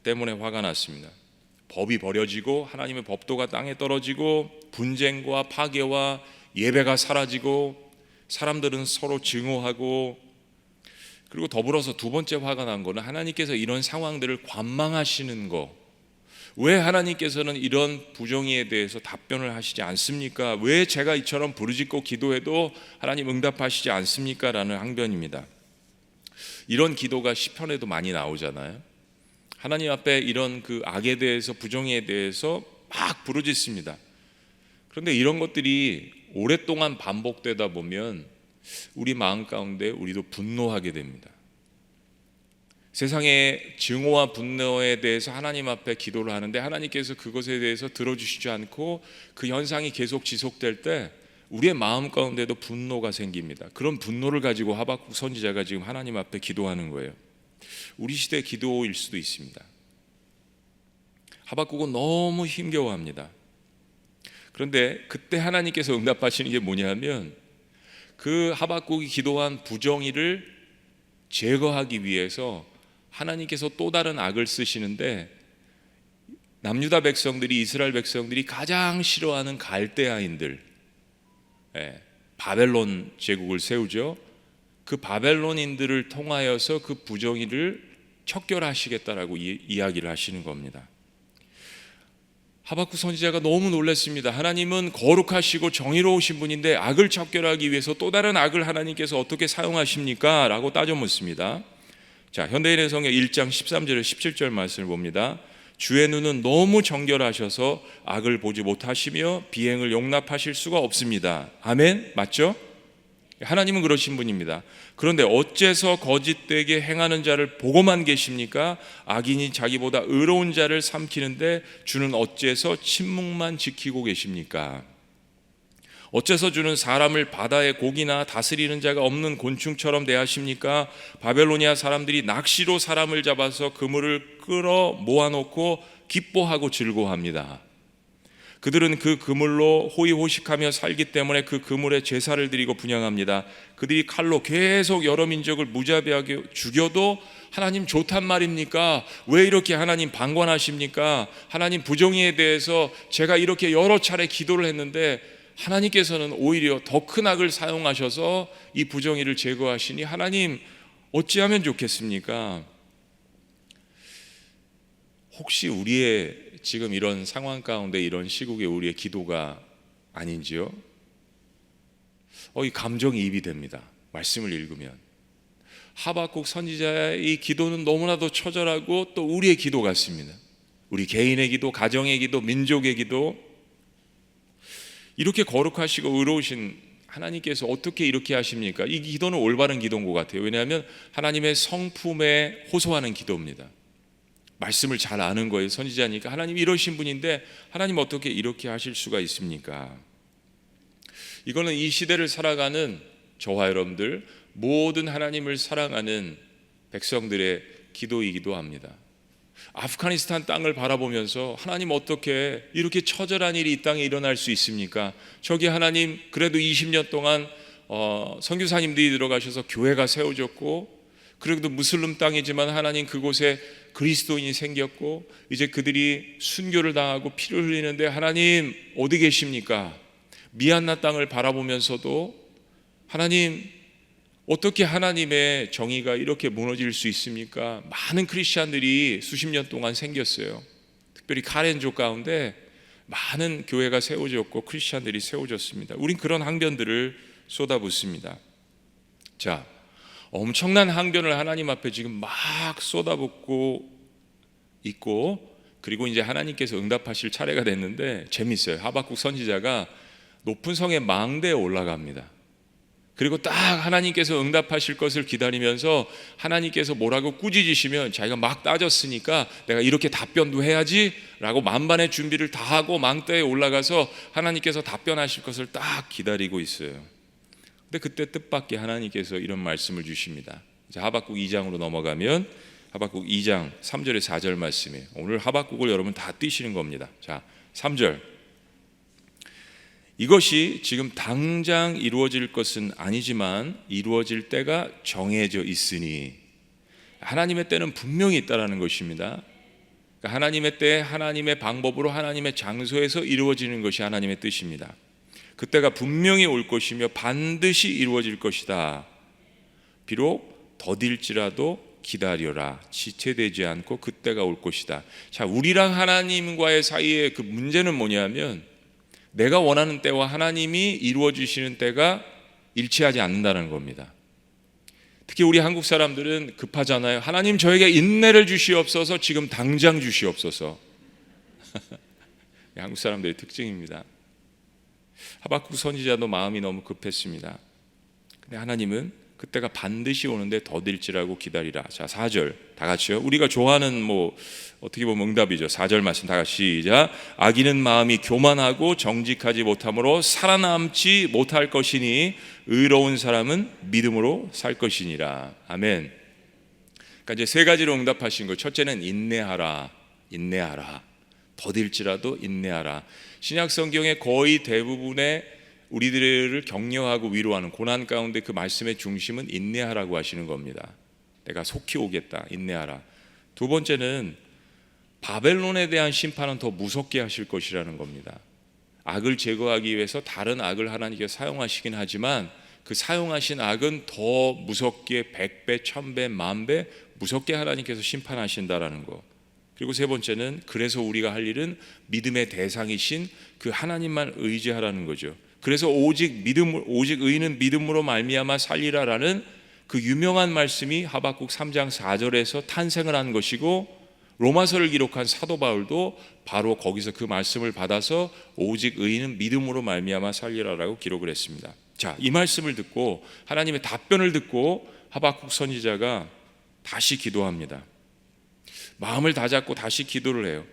때문에 화가 났습니다. 법이 버려지고 하나님의 법도가 땅에 떨어지고 분쟁과 파괴와 예배가 사라지고 사람들은 서로 증오하고, 그리고 더불어서 두 번째 화가 난 거는 하나님께서 이런 상황들을 관망하시는 거. 왜 하나님께서는 이런 부정의에 대해서 답변을 하시지 않습니까? 왜 제가 이처럼 부르짖고 기도해도 하나님 응답하시지 않습니까? 라는 항변입니다. 이런 기도가 시편에도 많이 나오잖아요. 하나님 앞에 이런 그 악에 대해서, 부정의에 대해서 막 부르짖습니다. 그런데 이런 것들이 오랫동안 반복되다 보면 우리 마음 가운데 우리도 분노하게 됩니다. 세상의 증오와 분노에 대해서 하나님 앞에 기도를 하는데 하나님께서 그것에 대해서 들어주시지 않고 그 현상이 계속 지속될 때 우리의 마음 가운데도 분노가 생깁니다. 그런 분노를 가지고 하박국 선지자가 지금 하나님 앞에 기도하는 거예요. 우리 시대 기도일 수도 있습니다. 하박국은 너무 힘겨워합니다. 그런데 그때 하나님께서 응답하시는 게 뭐냐면 그 하박국이 기도한 부정의를 제거하기 위해서 하나님께서 또 다른 악을 쓰시는데, 남유다 백성들이, 이스라엘 백성들이 가장 싫어하는 갈대아인들, 바벨론 제국을 세우죠. 그 바벨론인들을 통하여서 그 부정의를 척결하시겠다라고 이야기를 하시는 겁니다. 하박국 선지자가 너무 놀랐습니다. 하나님은 거룩하시고 정의로우신 분인데 악을 척결하기 위해서 또 다른 악을 하나님께서 어떻게 사용하십니까? 라고 따져 묻습니다. 자, 현대인의 성경 1장 13절에 17절 말씀을 봅니다. 주의 눈은 너무 정결하셔서 악을 보지 못하시며 비행을 용납하실 수가 없습니다. 아멘? 맞죠? 하나님은 그러신 분입니다. 그런데 어째서 거짓되게 행하는 자를 보고만 계십니까? 악인이 자기보다 의로운 자를 삼키는데 주는 어째서 침묵만 지키고 계십니까? 어째서 주는 사람을 바다의 고기나 다스리는 자가 없는 곤충처럼 대하십니까? 바벨로니아 사람들이 낚시로 사람을 잡아서 그물을 끌어 모아놓고 기뻐하고 즐거워합니다. 그들은 그 그물로 호의호식하며 살기 때문에 그 그물에 제사를 드리고 분향합니다. 그들이 칼로 계속 여러 민족을 무자비하게 죽여도 하나님 좋단 말입니까? 왜 이렇게 하나님 방관하십니까? 하나님 부정의에 대해서 제가 이렇게 여러 차례 기도를 했는데 하나님께서는 오히려 더 큰 악을 사용하셔서 이 부정의를 제거하시니 하나님 어찌하면 좋겠습니까? 혹시 우리의 지금 이런 상황 가운데 이런 시국에 우리의 기도가 아닌지요? 이 감정이입이 됩니다. 말씀을 읽으면 하박국 선지자의 이 기도는 너무나도 처절하고 또 우리의 기도 같습니다. 우리 개인의 기도, 가정의 기도, 민족의 기도. 이렇게 거룩하시고 의로우신 하나님께서 어떻게 이렇게 하십니까? 이 기도는 올바른 기도인 것 같아요. 왜냐하면 하나님의 성품에 호소하는 기도입니다. 말씀을 잘 아는 거예요. 선지자니까. 하나님 이러신 분인데 하나님 어떻게 이렇게 하실 수가 있습니까? 이거는 이 시대를 살아가는 저와 여러분들, 모든 하나님을 사랑하는 백성들의 기도이기도 합니다. 아프가니스탄 땅을 바라보면서 하나님 어떻게 이렇게 처절한 일이 이 땅에 일어날 수 있습니까? 저기 하나님 그래도 20년 동안 선교사님들이 들어가셔서 교회가 세워졌고, 그래도 무슬림 땅이지만 하나님 그곳에 그리스도인이 생겼고, 이제 그들이 순교를 당하고 피를 흘리는데 하나님 어디 계십니까? 미얀마 땅을 바라보면서도 하나님 어떻게 하나님의 정의가 이렇게 무너질 수 있습니까? 많은 크리스찬들이 수십 년 동안 생겼어요. 특별히 카렌족 가운데 많은 교회가 세워졌고 크리스찬들이 세워졌습니다. 우린 그런 항변들을 쏟아붓습니다. 자, 엄청난 항변을 하나님 앞에 지금 막 쏟아붓고 있고, 그리고 이제 하나님께서 응답하실 차례가 됐는데 재밌어요. 하박국 선지자가 높은 성의 망대에 올라갑니다. 그리고 딱 하나님께서 응답하실 것을 기다리면서 하나님께서 뭐라고 꾸짖으시면 자기가 막 따졌으니까 내가 이렇게 답변도 해야지 라고 만반의 준비를 다 하고 망대에 올라가서 하나님께서 답변하실 것을 딱 기다리고 있어요. 근데 그때 뜻밖의 하나님께서 이런 말씀을 주십니다. 이제 하박국 2장으로 넘어가면 하박국 2장 3절에 4절 말씀이에요. 오늘 하박국을 여러분 다 띄시는 겁니다. 자, 3절. 이것이 지금 당장 이루어질 것은 아니지만 이루어질 때가 정해져 있으니, 하나님의 때는 분명히 있다라는 것입니다. 그러니까 하나님의 때, 하나님의 방법으로, 하나님의 장소에서 이루어지는 것이 하나님의 뜻입니다. 그때가 분명히 올 것이며 반드시 이루어질 것이다. 비록 더딜지라도 기다려라. 지체되지 않고 그때가 올 것이다. 자, 우리랑 하나님과의 사이에 그 문제는 뭐냐면, 내가 원하는 때와 하나님이 이루어 주시는 때가 일치하지 않는다는 겁니다. 특히 우리 한국 사람들은 급하잖아요. 하나님 저에게 인내를 주시옵소서, 지금 당장 주시옵소서. 한국 사람들의 특징입니다. 하박국 선지자도 마음이 너무 급했습니다. 근데 하나님은 그때가 반드시 오는데 더딜지라고 기다리라. 자, 4절 다 같이요. 우리가 좋아하는 어떻게 보면 응답이죠. 4절 말씀 다 같이 시작. 악인은 마음이 교만하고 정직하지 못함으로 살아남지 못할 것이니 의로운 사람은 믿음으로 살 것이니라. 아멘. 그러니까 이제 세 가지로 응답하신 거. 첫째는 인내하라. 인내하라. 더딜지라도 인내하라. 신약 성경의 거의 대부분의 우리들을 격려하고 위로하는 고난 가운데 그 말씀의 중심은 인내하라고 하시는 겁니다. 내가 속히 오겠다. 인내하라. 두 번째는 바벨론에 대한 심판은 더 무섭게 하실 것이라는 겁니다. 악을 제거하기 위해서 다른 악을 하나님께서 사용하시긴 하지만 그 사용하신 악은 더 무섭게 100배, 1000배, 10,000배 무섭게 하나님께서 심판하신다라는 거. 그리고 세 번째는 그래서 우리가 할 일은 믿음의 대상이신 그 하나님만 의지하라는 거죠. 그래서 오직 의인은 믿음으로 말미암아 살리라라는 그 유명한 말씀이 하박국 3장 4절에서 탄생을 한 것이고, 로마서를 기록한 사도 바울도 바로 거기서 그 말씀을 받아서 오직 의인은 믿음으로 말미암아 살리라라고 기록을 했습니다. 자, 이 말씀을 듣고 하나님의 답변을 듣고 하박국 선지자가 다시 기도합니다. 마음을 다잡고 다시 기도를 해요.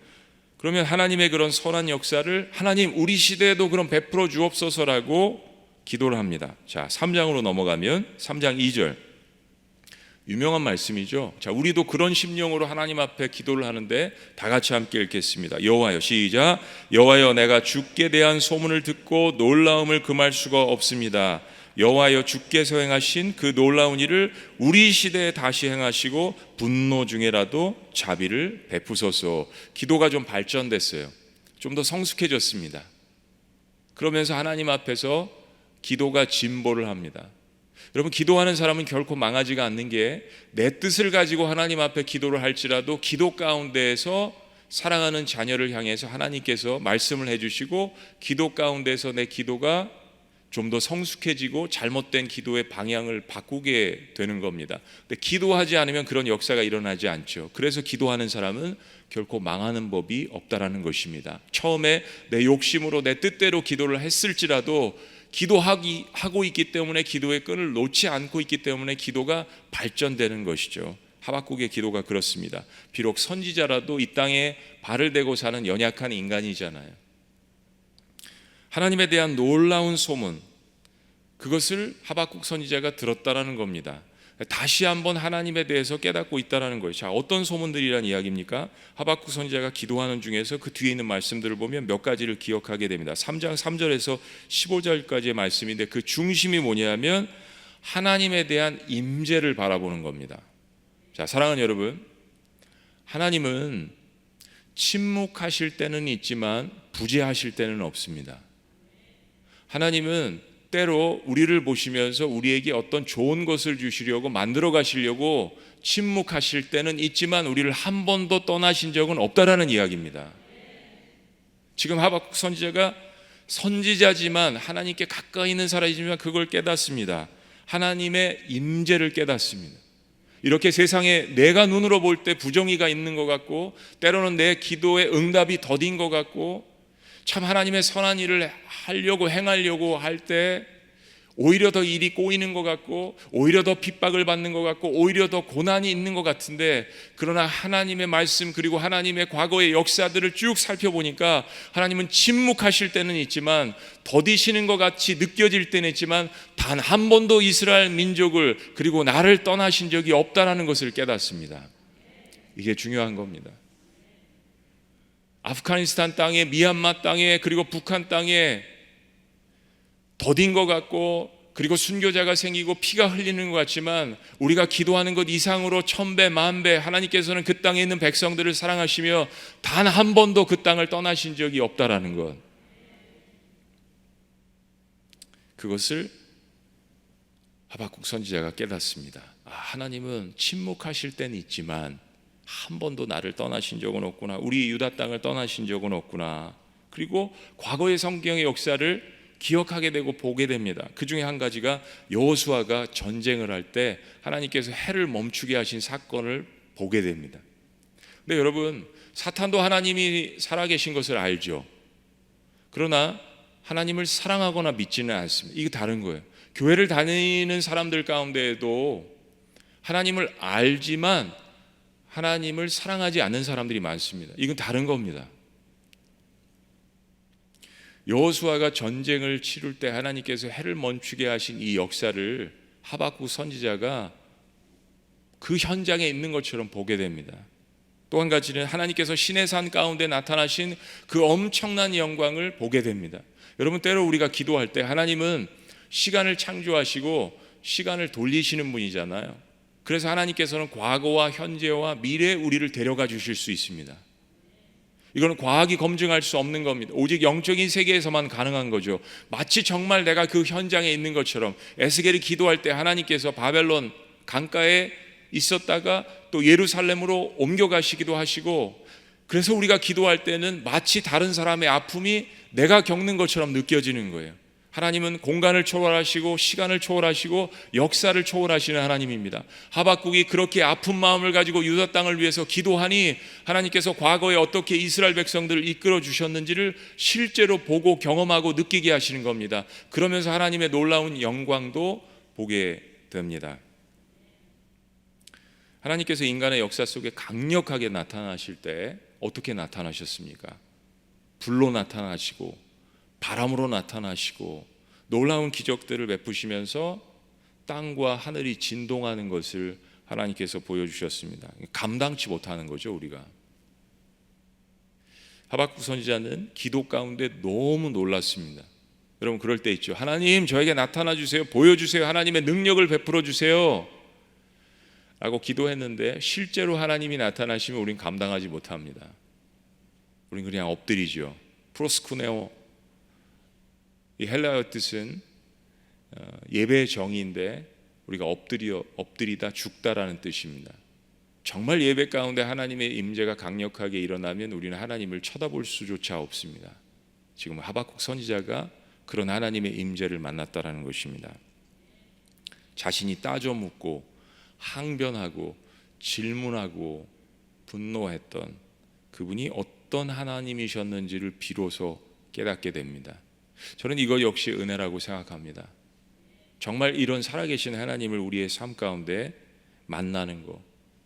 그러면 하나님의 그런 선한 역사를 하나님 우리 시대에도 그럼 베풀어 주옵소서라고 기도를 합니다. 자, 3장으로 넘어가면 3장 2절 유명한 말씀이죠. 자, 우리도 그런 심령으로 하나님 앞에 기도를 하는데 다 같이 함께 읽겠습니다. 여호와여, 시작. 여호와여, 내가 주께 대한 소문을 듣고 놀라움을 금할 수가 없습니다. 여호와여, 주께서 행하신 그 놀라운 일을 우리 시대에 다시 행하시고 분노 중에라도 자비를 베푸소서. 기도가 좀 발전됐어요. 좀 더 성숙해졌습니다. 그러면서 하나님 앞에서 기도가 진보를 합니다. 여러분, 기도하는 사람은 결코 망하지가 않는 게, 내 뜻을 가지고 하나님 앞에 기도를 할지라도 기도 가운데에서 사랑하는 자녀를 향해서 하나님께서 말씀을 해주시고 기도 가운데서 내 기도가 좀 더 성숙해지고 잘못된 기도의 방향을 바꾸게 되는 겁니다. 근데 기도하지 않으면 그런 역사가 일어나지 않죠. 그래서 기도하는 사람은 결코 망하는 법이 없다라는 것입니다. 처음에 내 욕심으로 내 뜻대로 기도를 했을지라도 하고 있기 때문에, 기도의 끈을 놓지 않고 있기 때문에 기도가 발전되는 것이죠. 하박국의 기도가 그렇습니다. 비록 선지자라도 이 땅에 발을 대고 사는 연약한 인간이잖아요. 하나님에 대한 놀라운 소문, 그것을 하박국 선지자가 들었다라는 겁니다. 다시 한번 하나님에 대해서 깨닫고 있다라는 거예요. 자, 어떤 소문들이란 이야기입니까? 하박국 선지자가 기도하는 중에서 그 뒤에 있는 말씀들을 보면 몇 가지를 기억하게 됩니다. 3장 3절에서 15절까지의 말씀인데 그 중심이 뭐냐면 하나님에 대한 임재를 바라보는 겁니다. 자, 사랑하는 여러분, 하나님은 침묵하실 때는 있지만 부재하실 때는 없습니다. 하나님은 때로 우리를 보시면서 우리에게 어떤 좋은 것을 주시려고 만들어 가시려고 침묵하실 때는 있지만 우리를 한 번도 떠나신 적은 없다라는 이야기입니다. 지금 하박국 선지자가 선지자지만 하나님께 가까이 있는 사람이지만 그걸 깨닫습니다. 하나님의 임재를 깨닫습니다. 이렇게 세상에 내가 눈으로 볼 때 부정의가 있는 것 같고 때로는 내 기도의 응답이 더딘 것 같고 참 하나님의 선한 일을 하려고 행하려고 할 때 오히려 더 일이 꼬이는 것 같고 오히려 더 핍박을 받는 것 같고 오히려 더 고난이 있는 것 같은데, 그러나 하나님의 말씀 그리고 하나님의 과거의 역사들을 쭉 살펴보니까 하나님은 침묵하실 때는 있지만 더디시는 것 같이 느껴질 때는 있지만 단 한 번도 이스라엘 민족을 그리고 나를 떠나신 적이 없다는 것을 깨닫습니다. 이게 중요한 겁니다. 아프가니스탄 땅에, 미얀마 땅에, 그리고 북한 땅에 더딘 것 같고 그리고 순교자가 생기고 피가 흘리는 것 같지만 우리가 기도하는 것 이상으로 1000배, 10,000배 하나님께서는 그 땅에 있는 백성들을 사랑하시며 단 한 번도 그 땅을 떠나신 적이 없다라는 것, 그것을 하박국 선지자가 깨닫습니다. 하나님은 침묵하실 때는 있지만 한 번도 나를 떠나신 적은 없구나. 우리 유다 땅을 떠나신 적은 없구나. 그리고 과거의 성경의 역사를 기억하게 되고 보게 됩니다. 그 중에 한 가지가 여호수아가 전쟁을 할 때 하나님께서 해를 멈추게 하신 사건을 보게 됩니다. 근데 여러분, 사탄도 하나님이 살아계신 것을 알죠. 그러나 하나님을 사랑하거나 믿지는 않습니다. 이게 다른 거예요. 교회를 다니는 사람들 가운데에도 하나님을 알지만 하나님을 사랑하지 않는 사람들이 많습니다. 이건 다른 겁니다. 여호수아가 전쟁을 치룰 때 하나님께서 해를 멈추게 하신 이 역사를 하박국 선지자가 그 현장에 있는 것처럼 보게 됩니다. 또 한 가지는 하나님께서 시내산 가운데 나타나신 그 엄청난 영광을 보게 됩니다. 여러분, 때로 우리가 기도할 때 하나님은 시간을 창조하시고 시간을 돌리시는 분이잖아요. 그래서 하나님께서는 과거와 현재와 미래에 우리를 데려가 주실 수 있습니다. 이거는 과학이 검증할 수 없는 겁니다. 오직 영적인 세계에서만 가능한 거죠. 마치 정말 내가 그 현장에 있는 것처럼 에스겔이 기도할 때 하나님께서 바벨론 강가에 있었다가 또 예루살렘으로 옮겨가시기도 하시고, 그래서 우리가 기도할 때는 마치 다른 사람의 아픔이 내가 겪는 것처럼 느껴지는 거예요. 하나님은 공간을 초월하시고 시간을 초월하시고 역사를 초월하시는 하나님입니다. 하박국이 그렇게 아픈 마음을 가지고 유다 땅을 위해서 기도하니 하나님께서 과거에 어떻게 이스라엘 백성들을 이끌어 주셨는지를 실제로 보고 경험하고 느끼게 하시는 겁니다. 그러면서 하나님의 놀라운 영광도 보게 됩니다. 하나님께서 인간의 역사 속에 강력하게 나타나실 때 어떻게 나타나셨습니까? 불로 나타나시고 바람으로 나타나시고 놀라운 기적들을 베푸시면서 땅과 하늘이 진동하는 것을 하나님께서 보여주셨습니다. 감당치 못하는 거죠, 우리가. 하박국 선지자는 기도 가운데 너무 놀랐습니다. 여러분, 그럴 때 있죠. 하나님, 저에게 나타나 주세요. 보여주세요. 하나님의 능력을 베풀어 주세요 라고 기도했는데 실제로 하나님이 나타나시면 우린 감당하지 못합니다. 우린 그냥 엎드리죠. 프로스쿠네오, 이 헬라어 뜻은 예배의 정의인데 우리가 엎드리다 죽다라는 뜻입니다. 정말 예배 가운데 하나님의 임재가 강력하게 일어나면 우리는 하나님을 쳐다볼 수조차 없습니다. 지금 하박국 선지자가 그런 하나님의 임재를 만났다라는 것입니다. 자신이 따져 묻고 항변하고 질문하고 분노했던 그분이 어떤 하나님이셨는지를 비로소 깨닫게 됩니다. 저는 이거 역시 은혜라고 생각합니다. 정말 이런 살아계신 하나님을 우리의 삶 가운데 만나는 것,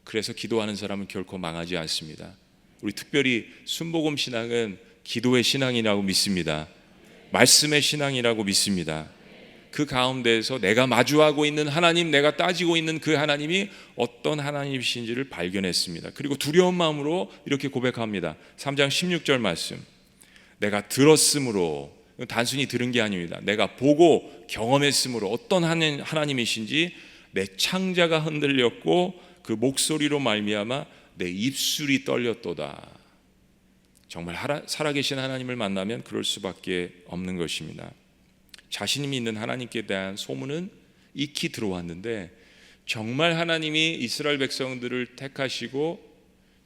그래서 기도하는 사람은 결코 망하지 않습니다. 우리 특별히 순복음 신앙은 기도의 신앙이라고 믿습니다. 말씀의 신앙이라고 믿습니다. 그 가운데에서 내가 마주하고 있는 하나님, 내가 따지고 있는 그 하나님이 어떤 하나님이신지를 발견했습니다. 그리고 두려운 마음으로 이렇게 고백합니다. 3장 16절 말씀, 내가 들었으므로, 단순히 들은 게 아닙니다. 내가 보고 경험했으므로 어떤 하나님이신지 내 창자가 흔들렸고 그 목소리로 말미암아 내 입술이 떨렸도다. 정말 살아계신 하나님을 만나면 그럴 수밖에 없는 것입니다. 자신이 믿는 하나님께 대한 소문은 익히 들어왔는데, 정말 하나님이 이스라엘 백성들을 택하시고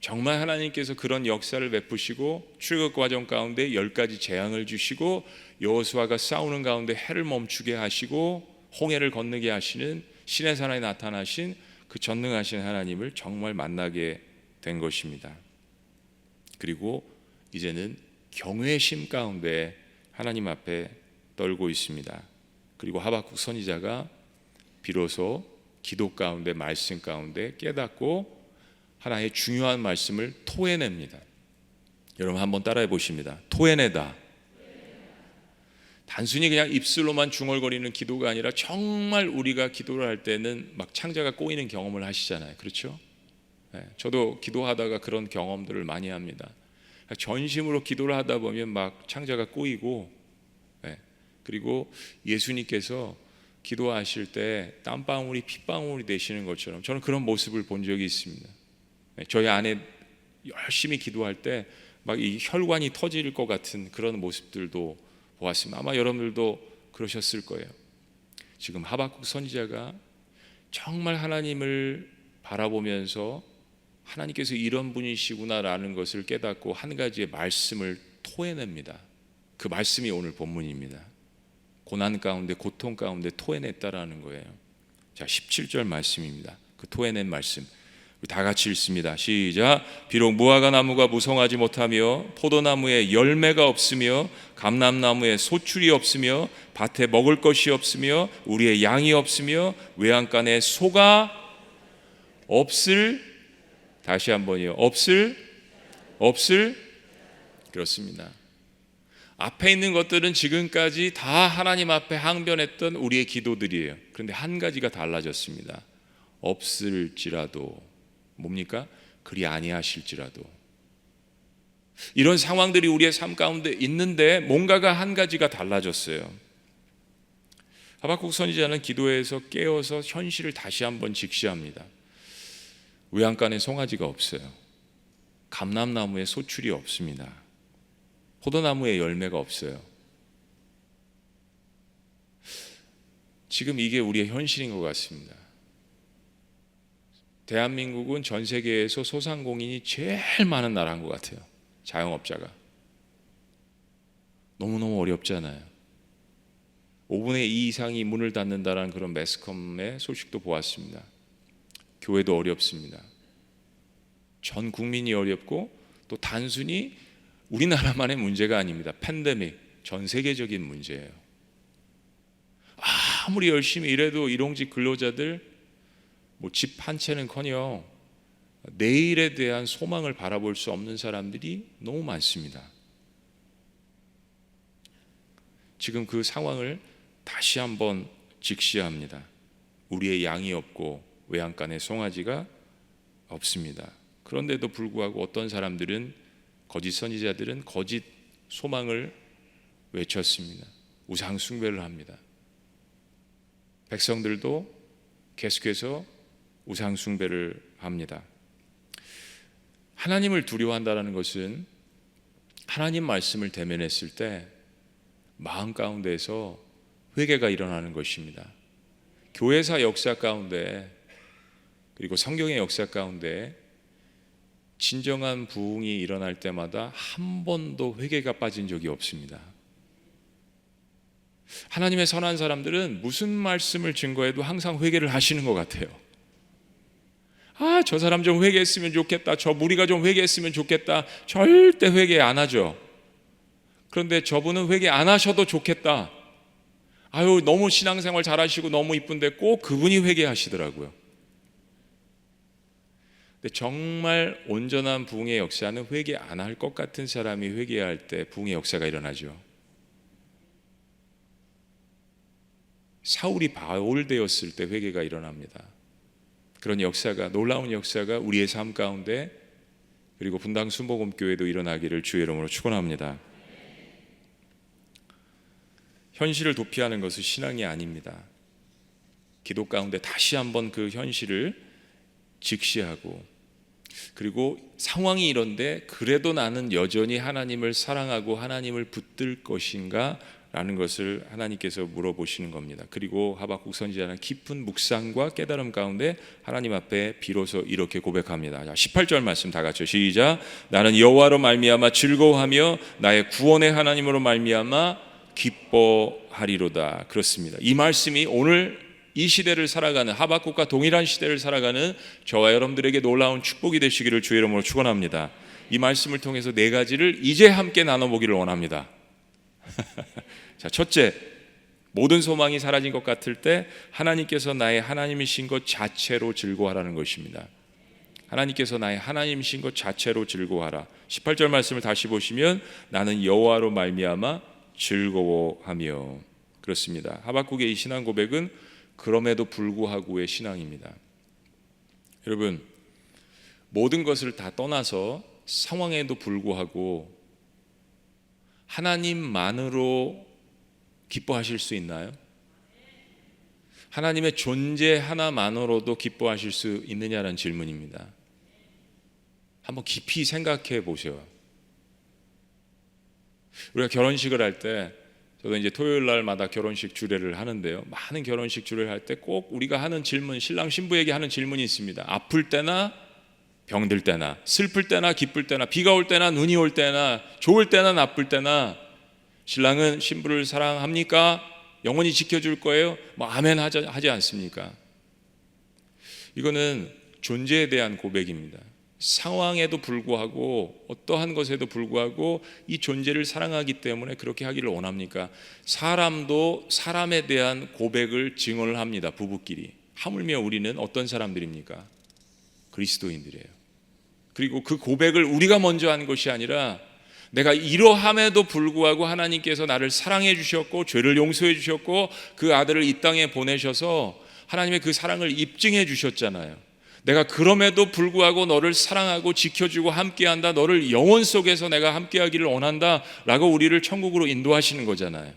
정말 하나님께서 그런 역사를 베푸시고 출애굽 과정 가운데 10가지 재앙을 주시고 여호수아가 싸우는 가운데 해를 멈추게 하시고 홍해를 건너게 하시는 신의 산에 나타나신 그 전능하신 하나님을 정말 만나게 된 것입니다. 그리고 이제는 경외심 가운데 하나님 앞에 떨고 있습니다. 그리고 하박국 선지자가 비로소 기도 가운데, 말씀 가운데 깨닫고 하나의 중요한 말씀을 토해냅니다. 여러분 한번 따라해 보십니다. 토해내다. 단순히 그냥 입술로만 중얼거리는 기도가 아니라 정말 우리가 기도를 할 때는 막 창자가 꼬이는 경험을 하시잖아요. 그렇죠? 네, 저도 기도하다가 그런 경험들을 많이 합니다. 전심으로 기도를 하다 보면 막 창자가 꼬이고, 네, 그리고 예수님께서 기도하실 때 땀방울이 핏방울이 되시는 것처럼 저는 그런 모습을 본 적이 있습니다. 네, 저희 아내 열심히 기도할 때 막 이 혈관이 터질 것 같은 그런 모습들도 보았습니다. 아마 여러분들도 그러셨을 거예요. 지금 하박국 선지자가 정말 하나님을 바라보면서 하나님께서 이런 분이시구나라는 것을 깨닫고 한 가지의 말씀을 토해냅니다. 그 말씀이 오늘 본문입니다. 고난 가운데, 고통 가운데 토해냈다라는 거예요. 자, 17절 말씀입니다. 그 토해낸 말씀 우리 다 같이 읽습니다. 시작. 비록 무화과 나무가 무성하지 못하며 포도나무에 열매가 없으며 감람나무에 소출이 없으며 밭에 먹을 것이 없으며 우리의 양이 없으며 외양간에 소가 없을, 다시 한번요, 없을 그렇습니다. 앞에 있는 것들은 지금까지 다 하나님 앞에 항변했던 우리의 기도들이에요. 그런데 한 가지가 달라졌습니다. 없을지라도, 뭡니까? 그리 아니하실지라도. 이런 상황들이 우리의 삶 가운데 있는데 뭔가가 한 가지가 달라졌어요. 하박국 선지자는 기도에서 깨어서 현실을 다시 한번 직시합니다. 외양간에 송아지가 없어요. 감람나무에 소출이 없습니다. 포도나무에 열매가 없어요. 지금 이게 우리의 현실인 것 같습니다. 대한민국은 전 세계에서 소상공인이 제일 많은 나라인 것 같아요. 자영업자가 너무너무 어렵잖아요. 5분의 2 이상이 문을 닫는다라는 그런 매스컴의 소식도 보았습니다. 교회도 어렵습니다. 전 국민이 어렵고, 또 단순히 우리나라만의 문제가 아닙니다. 팬데믹, 전 세계적인 문제예요. 아무리 열심히 일해도 일용직 근로자들 집 한 채는커녕 내일에 대한 소망을 바라볼 수 없는 사람들이 너무 많습니다. 지금 그 상황을 다시 한번 직시합니다. 우리의 양이 없고 외양간에 송아지가 없습니다. 그런데도 불구하고 어떤 사람들은, 거짓 선지자들은 거짓 소망을 외쳤습니다. 우상 숭배를 합니다. 백성들도 계속해서 우상 숭배를 합니다. 하나님을 두려워한다는 것은 하나님 말씀을 대면했을 때 마음 가운데에서 회개가 일어나는 것입니다. 교회사 역사 가운데, 그리고 성경의 역사 가운데 진정한 부흥이 일어날 때마다 한 번도 회개가 빠진 적이 없습니다. 하나님의 선한 사람들은 무슨 말씀을 증거해도 항상 회개를 하시는 것 같아요. 저 사람 좀 회개했으면 좋겠다, 저 무리가 좀 회개했으면 좋겠다. 절대 회개 안 하죠. 그런데 저분은 회개 안 하셔도 좋겠다. 너무 신앙생활 잘하시고 너무 이쁜데 꼭 그분이 회개하시더라고요. 근데 정말 온전한 부흥의 역사는 회개 안 할 것 같은 사람이 회개할 때 부흥의 역사가 일어나죠. 사울이 바울 되었을 때 회개가 일어납니다. 그런 역사가, 놀라운 역사가 우리의 삶 가운데 그리고 분당 순복음교회도 일어나기를 주의 이름으로 축원합니다. 현실을 도피하는 것은 신앙이 아닙니다. 기도 가운데 다시 한번 그 현실을 직시하고, 그리고 상황이 이런데 그래도 나는 여전히 하나님을 사랑하고 하나님을 붙들 것인가 라는 것을 하나님께서 물어보시는 겁니다. 그리고 하박국 선지자는 깊은 묵상과 깨달음 가운데 하나님 앞에 비로소 이렇게 고백합니다. 18절 말씀 다 같이 시작. 나는 여호와로 말미암아 즐거워하며 나의 구원의 하나님으로 말미암아 기뻐하리로다. 그렇습니다. 이 말씀이 오늘 이 시대를 살아가는, 하박국과 동일한 시대를 살아가는 저와 여러분들에게 놀라운 축복이 되시기를 주의 이름으로 축원합니다. 이 말씀을 통해서 네 가지를 이제 함께 나눠보기를 원합니다. 자, 첫째, 모든 소망이 사라진 것 같을 때 하나님께서 나의 하나님이신 것 자체로 즐거워하라는 것입니다. 하나님께서 나의 하나님이신 것 자체로 즐거워하라. 18절 말씀을 다시 보시면 나는 여호와로 말미암아 즐거워하며. 그렇습니다. 하박국의 이 신앙 고백은 그럼에도 불구하고의 신앙입니다. 여러분, 모든 것을 다 떠나서 상황에도 불구하고 하나님만으로 기뻐하실 수 있나요? 하나님의 존재 하나만으로도 기뻐하실 수 있느냐라는 질문입니다. 한번 깊이 생각해 보세요. 우리가 결혼식을 할 때, 저도 이제 토요일 날마다 결혼식 주례를 하는데요, 많은 결혼식 주례를 할 때 꼭 우리가 하는 질문, 신랑 신부에게 하는 질문이 있습니다. 아플 때나 병들 때나, 슬플 때나 기쁠 때나, 비가 올 때나 눈이 올 때나, 좋을 때나 나쁠 때나, 신랑은 신부를 사랑합니까? 영원히 지켜줄 거예요? 뭐 아멘 하지 않습니까? 이거는 존재에 대한 고백입니다. 상황에도 불구하고, 어떠한 것에도 불구하고 이 존재를 사랑하기 때문에 그렇게 하기를 원합니까? 사람도 사람에 대한 고백을 증언을 합니다. 부부끼리. 하물며 우리는 어떤 사람들입니까? 그리스도인들이에요. 그리고 그 고백을 우리가 먼저 한 것이 아니라, 내가 이러함에도 불구하고 하나님께서 나를 사랑해 주셨고 죄를 용서해 주셨고 그 아들을 이 땅에 보내셔서 하나님의 그 사랑을 입증해 주셨잖아요. 내가 그럼에도 불구하고 너를 사랑하고 지켜주고 함께한다, 너를 영원 속에서 내가 함께하기를 원한다 라고 우리를 천국으로 인도하시는 거잖아요.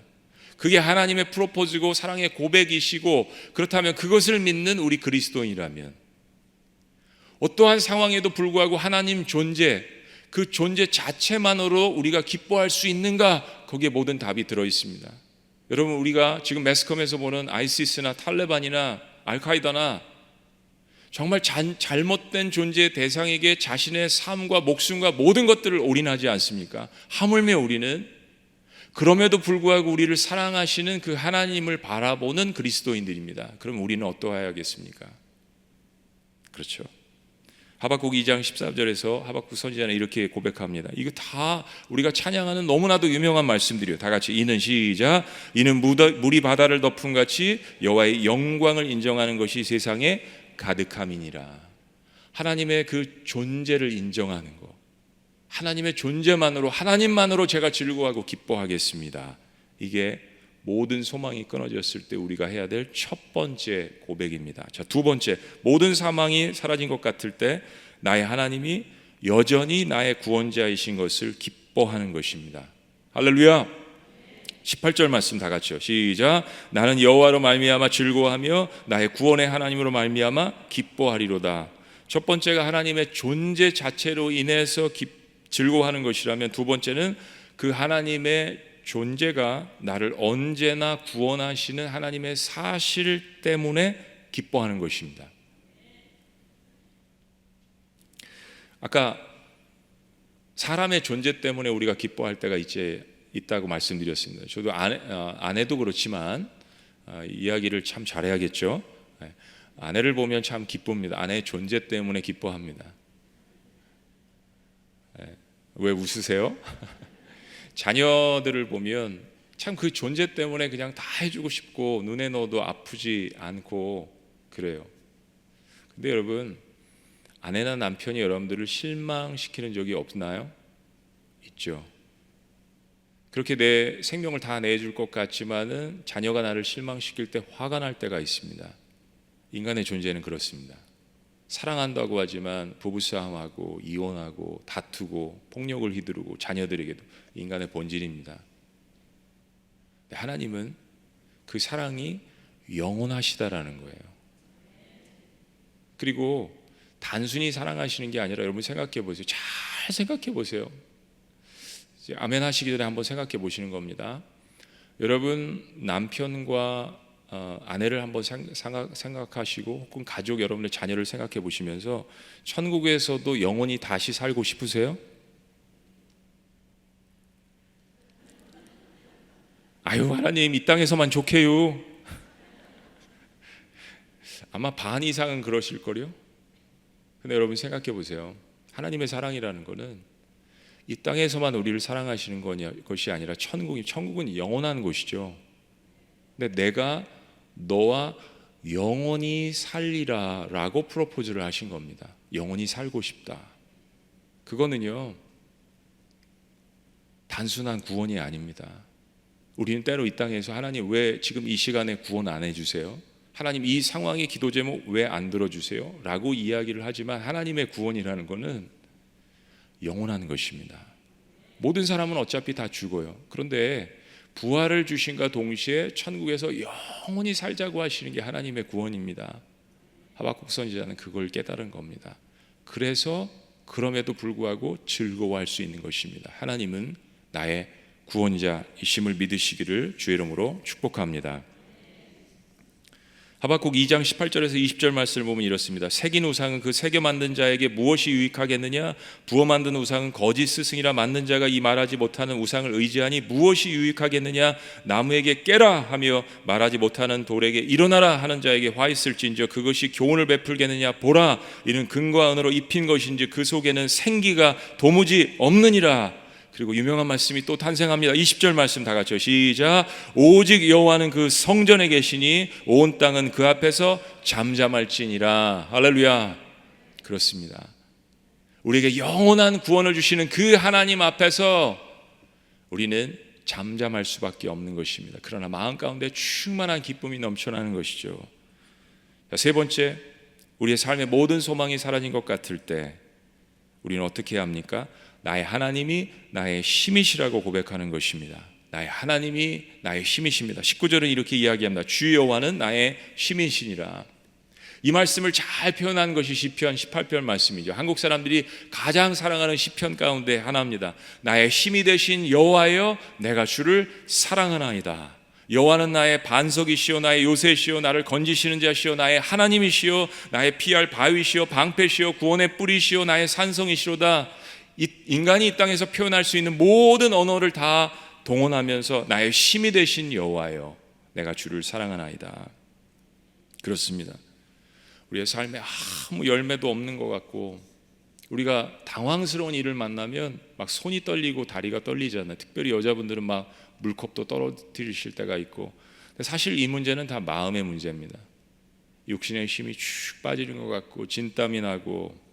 그게 하나님의 프로포즈고 사랑의 고백이시고, 그렇다면 그것을 믿는 우리 그리스도인이라면 어떠한 상황에도 불구하고 하나님 존재, 그 존재 자체만으로 우리가 기뻐할 수 있는가? 거기에 모든 답이 들어있습니다. 여러분, 우리가 지금 매스컴에서 보는 아이시스나 탈레반이나 알카이다나 정말 잘못된 존재의 대상에게 자신의 삶과 목숨과 모든 것들을 올인하지 않습니까? 하물며 우리는 그럼에도 불구하고 우리를 사랑하시는 그 하나님을 바라보는 그리스도인들입니다. 그럼 우리는 어떠해야겠습니까? 그렇죠. 하박국 2장 14절에서 하박국 선지자는 이렇게 고백합니다. 이거 다 우리가 찬양하는 너무나도 유명한 말씀들이에요. 다 같이 이는 시작. 이는 물이 바다를 덮은 같이 여호와의 영광을 인정하는 것이 세상에 가득함이니라. 하나님의 그 존재를 인정하는 것, 하나님의 존재만으로, 하나님만으로 제가 즐거워하고 기뻐하겠습니다. 이게 모든 소망이 끊어졌을 때 우리가 해야 될 첫 번째 고백입니다. 자, 두 번째, 모든 사망이 사라진 것 같을 때 나의 하나님이 여전히 나의 구원자이신 것을 기뻐하는 것입니다. 할렐루야. 18절 말씀 다 같이요. 시작. 나는 여호와로 말미암아 즐거워하며 나의 구원의 하나님으로 말미암아 기뻐하리로다. 첫 번째가 하나님의 존재 자체로 인해서 즐거워하는 것이라면, 두 번째는 그 하나님의 존재가 나를 언제나 구원하시는 하나님의 사실 때문에 기뻐하는 것입니다. 아까 사람의 존재 때문에 우리가 기뻐할 때가 있다고 말씀드렸습니다. 저도 아내도 그렇지만 이야기를 참 잘해야겠죠. 아내를 보면 참 기쁩니다. 아내의 존재 때문에 기뻐합니다. 왜 웃으세요? 자녀들을 보면 참 그 존재 때문에 그냥 다 해주고 싶고 눈에 넣어도 아프지 않고 그래요. 근데 여러분, 아내나 남편이 여러분들을 실망시키는 적이 없나요? 있죠. 그렇게 내 생명을 다 내줄 것 같지만은 자녀가 나를 실망시킬 때 화가 날 때가 있습니다. 인간의 존재는 그렇습니다. 사랑한다고 하지만 부부싸움하고 이혼하고 다투고 폭력을 휘두르고 자녀들에게도 인간의 본질입니다. 하나님은 그 사랑이 영원하시다라는 거예요. 그리고 단순히 사랑하시는 게 아니라 여러분 생각해 보세요. 잘 생각해 보세요. 아멘 하시기 전에 한번 생각해 보시는 겁니다. 여러분 남편과 아내를 한번 생각하시고 혹은 가족 여러분의 자녀를 생각해 보시면서 천국에서도 영원히 다시 살고 싶으세요? 아유 하나님 이 땅에서만 좋게요. 아마 반 이상은 그러실걸요. 근데 여러분 생각해 보세요. 하나님의 사랑이라는 거는 이 땅에서만 우리를 사랑하시는 것이 아니라 천국은 영원한 곳이죠. 근데 내가 너와 영원히 살리라 라고 프로포즈를 하신 겁니다. 영원히 살고 싶다. 그거는요 단순한 구원이 아닙니다. 우리는 때로 이 땅에서 하나님 왜 지금 이 시간에 구원 안 해주세요? 하나님 이 상황의 기도 제목 왜 안 들어주세요? 라고 이야기를 하지만 하나님의 구원이라는 것은 영원한 것입니다. 모든 사람은 어차피 다 죽어요. 그런데 부활을 주신과 동시에 천국에서 영원히 살자고 하시는 게 하나님의 구원입니다. 하박국 선지자는 그걸 깨달은 겁니다. 그래서 그럼에도 불구하고 즐거워할 수 있는 것입니다. 하나님은 나의 구원자이심을 믿으시기를 주의 이름으로 축복합니다. 하박국 2장 18절에서 20절 말씀을 보면 이렇습니다. 새긴 우상은 그 새겨 만든 자에게 무엇이 유익하겠느냐? 부어 만든 우상은 거짓 스승이라 만든 자가 이 말하지 못하는 우상을 의지하니 무엇이 유익하겠느냐? 나무에게 깨라 하며 말하지 못하는 돌에게 일어나라 하는 자에게 화 있을진저 그것이 교훈을 베풀겠느냐? 보라 이는 금과 은으로 입힌 것인지 그 속에는 생기가 도무지 없느니라. 그리고 유명한 말씀이 또 탄생합니다. 20절 말씀 다 같이요. 시작. 오직 여호와는 그 성전에 계시니 온 땅은 그 앞에서 잠잠할지니라. 할렐루야. 그렇습니다. 우리에게 영원한 구원을 주시는 그 하나님 앞에서 우리는 잠잠할 수밖에 없는 것입니다. 그러나 마음 가운데 충만한 기쁨이 넘쳐나는 것이죠. 세 번째, 우리의 삶의 모든 소망이 사라진 것 같을 때 우리는 어떻게 해야 합니까? 나의 하나님이 나의 힘이시라고 고백하는 것입니다. 나의 하나님이 나의 힘이십니다. 19절은 이렇게 이야기합니다. 주 여호와는 나의 힘이시니라. 이 말씀을 잘 표현한 것이 시편 18편 말씀이죠. 한국 사람들이 가장 사랑하는 시편 가운데 하나입니다. 나의 힘이 되신 여호와여 내가 주를 사랑하나이다. 여호와는 나의 반석이시요 나의 요새시요 나를 건지시는 자시요 나의 하나님이시요 나의 피할 바위시요 방패시요 구원의 뿌리시요 나의 산성이시로다. 인간이 이 땅에서 표현할 수 있는 모든 언어를 다 동원하면서 나의 힘이 되신 여호와여 내가 주를 사랑하나이다. 그렇습니다. 우리의 삶에 아무 열매도 없는 것 같고 우리가 당황스러운 일을 만나면 막 손이 떨리고 다리가 떨리잖아요. 특별히 여자분들은 막 물컵도 떨어뜨리실 때가 있고. 사실 이 문제는 다 마음의 문제입니다. 육신의 힘이 쭉 빠지는 것 같고 진땀이 나고.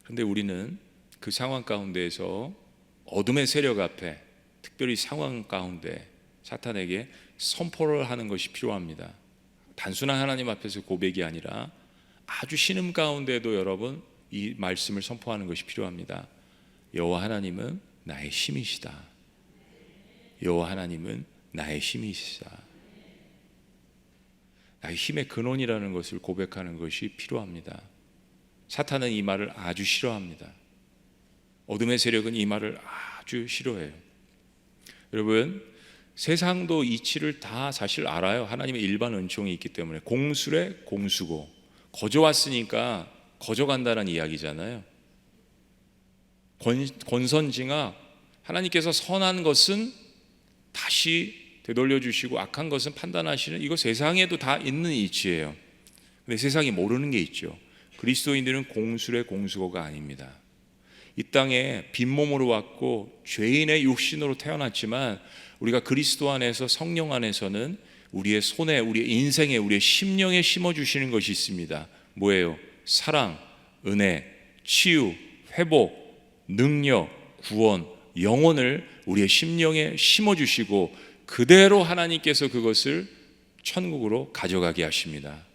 그런데 우리는 그 상황 가운데에서 어둠의 세력 앞에 특별히 상황 가운데 사탄에게 선포를 하는 것이 필요합니다. 단순한 하나님 앞에서 고백이 아니라 아주 신음 가운데도 여러분 이 말씀을 선포하는 것이 필요합니다. 여호와 하나님은 나의 힘이시다. 여호와 하나님은 나의 힘이시다. 나의 힘의 근원이라는 것을 고백하는 것이 필요합니다. 사탄은 이 말을 아주 싫어합니다. 어둠의 세력은 이 말을 아주 싫어해요. 여러분 세상도 이치를 다 사실 알아요. 하나님의 일반 은총이 있기 때문에. 공수래 공수고 거저왔으니까 거저간다는 이야기잖아요. 권선징악 하나님께서 선한 것은 다시 되돌려 주시고 악한 것은 판단하시는 이거 세상에도 다 있는 이치예요. 근데 세상이 모르는 게 있죠. 그리스도인들은 공수래 공수고가 아닙니다. 이 땅에 빈몸으로 왔고 죄인의 육신으로 태어났지만 우리가 그리스도 안에서 성령 안에서는 우리의 손에 우리의 인생에 우리의 심령에 심어주시는 것이 있습니다. 뭐예요? 사랑, 은혜, 치유, 회복, 능력, 구원, 영혼을 우리의 심령에 심어주시고 그대로 하나님께서 그것을 천국으로 가져가게 하십니다.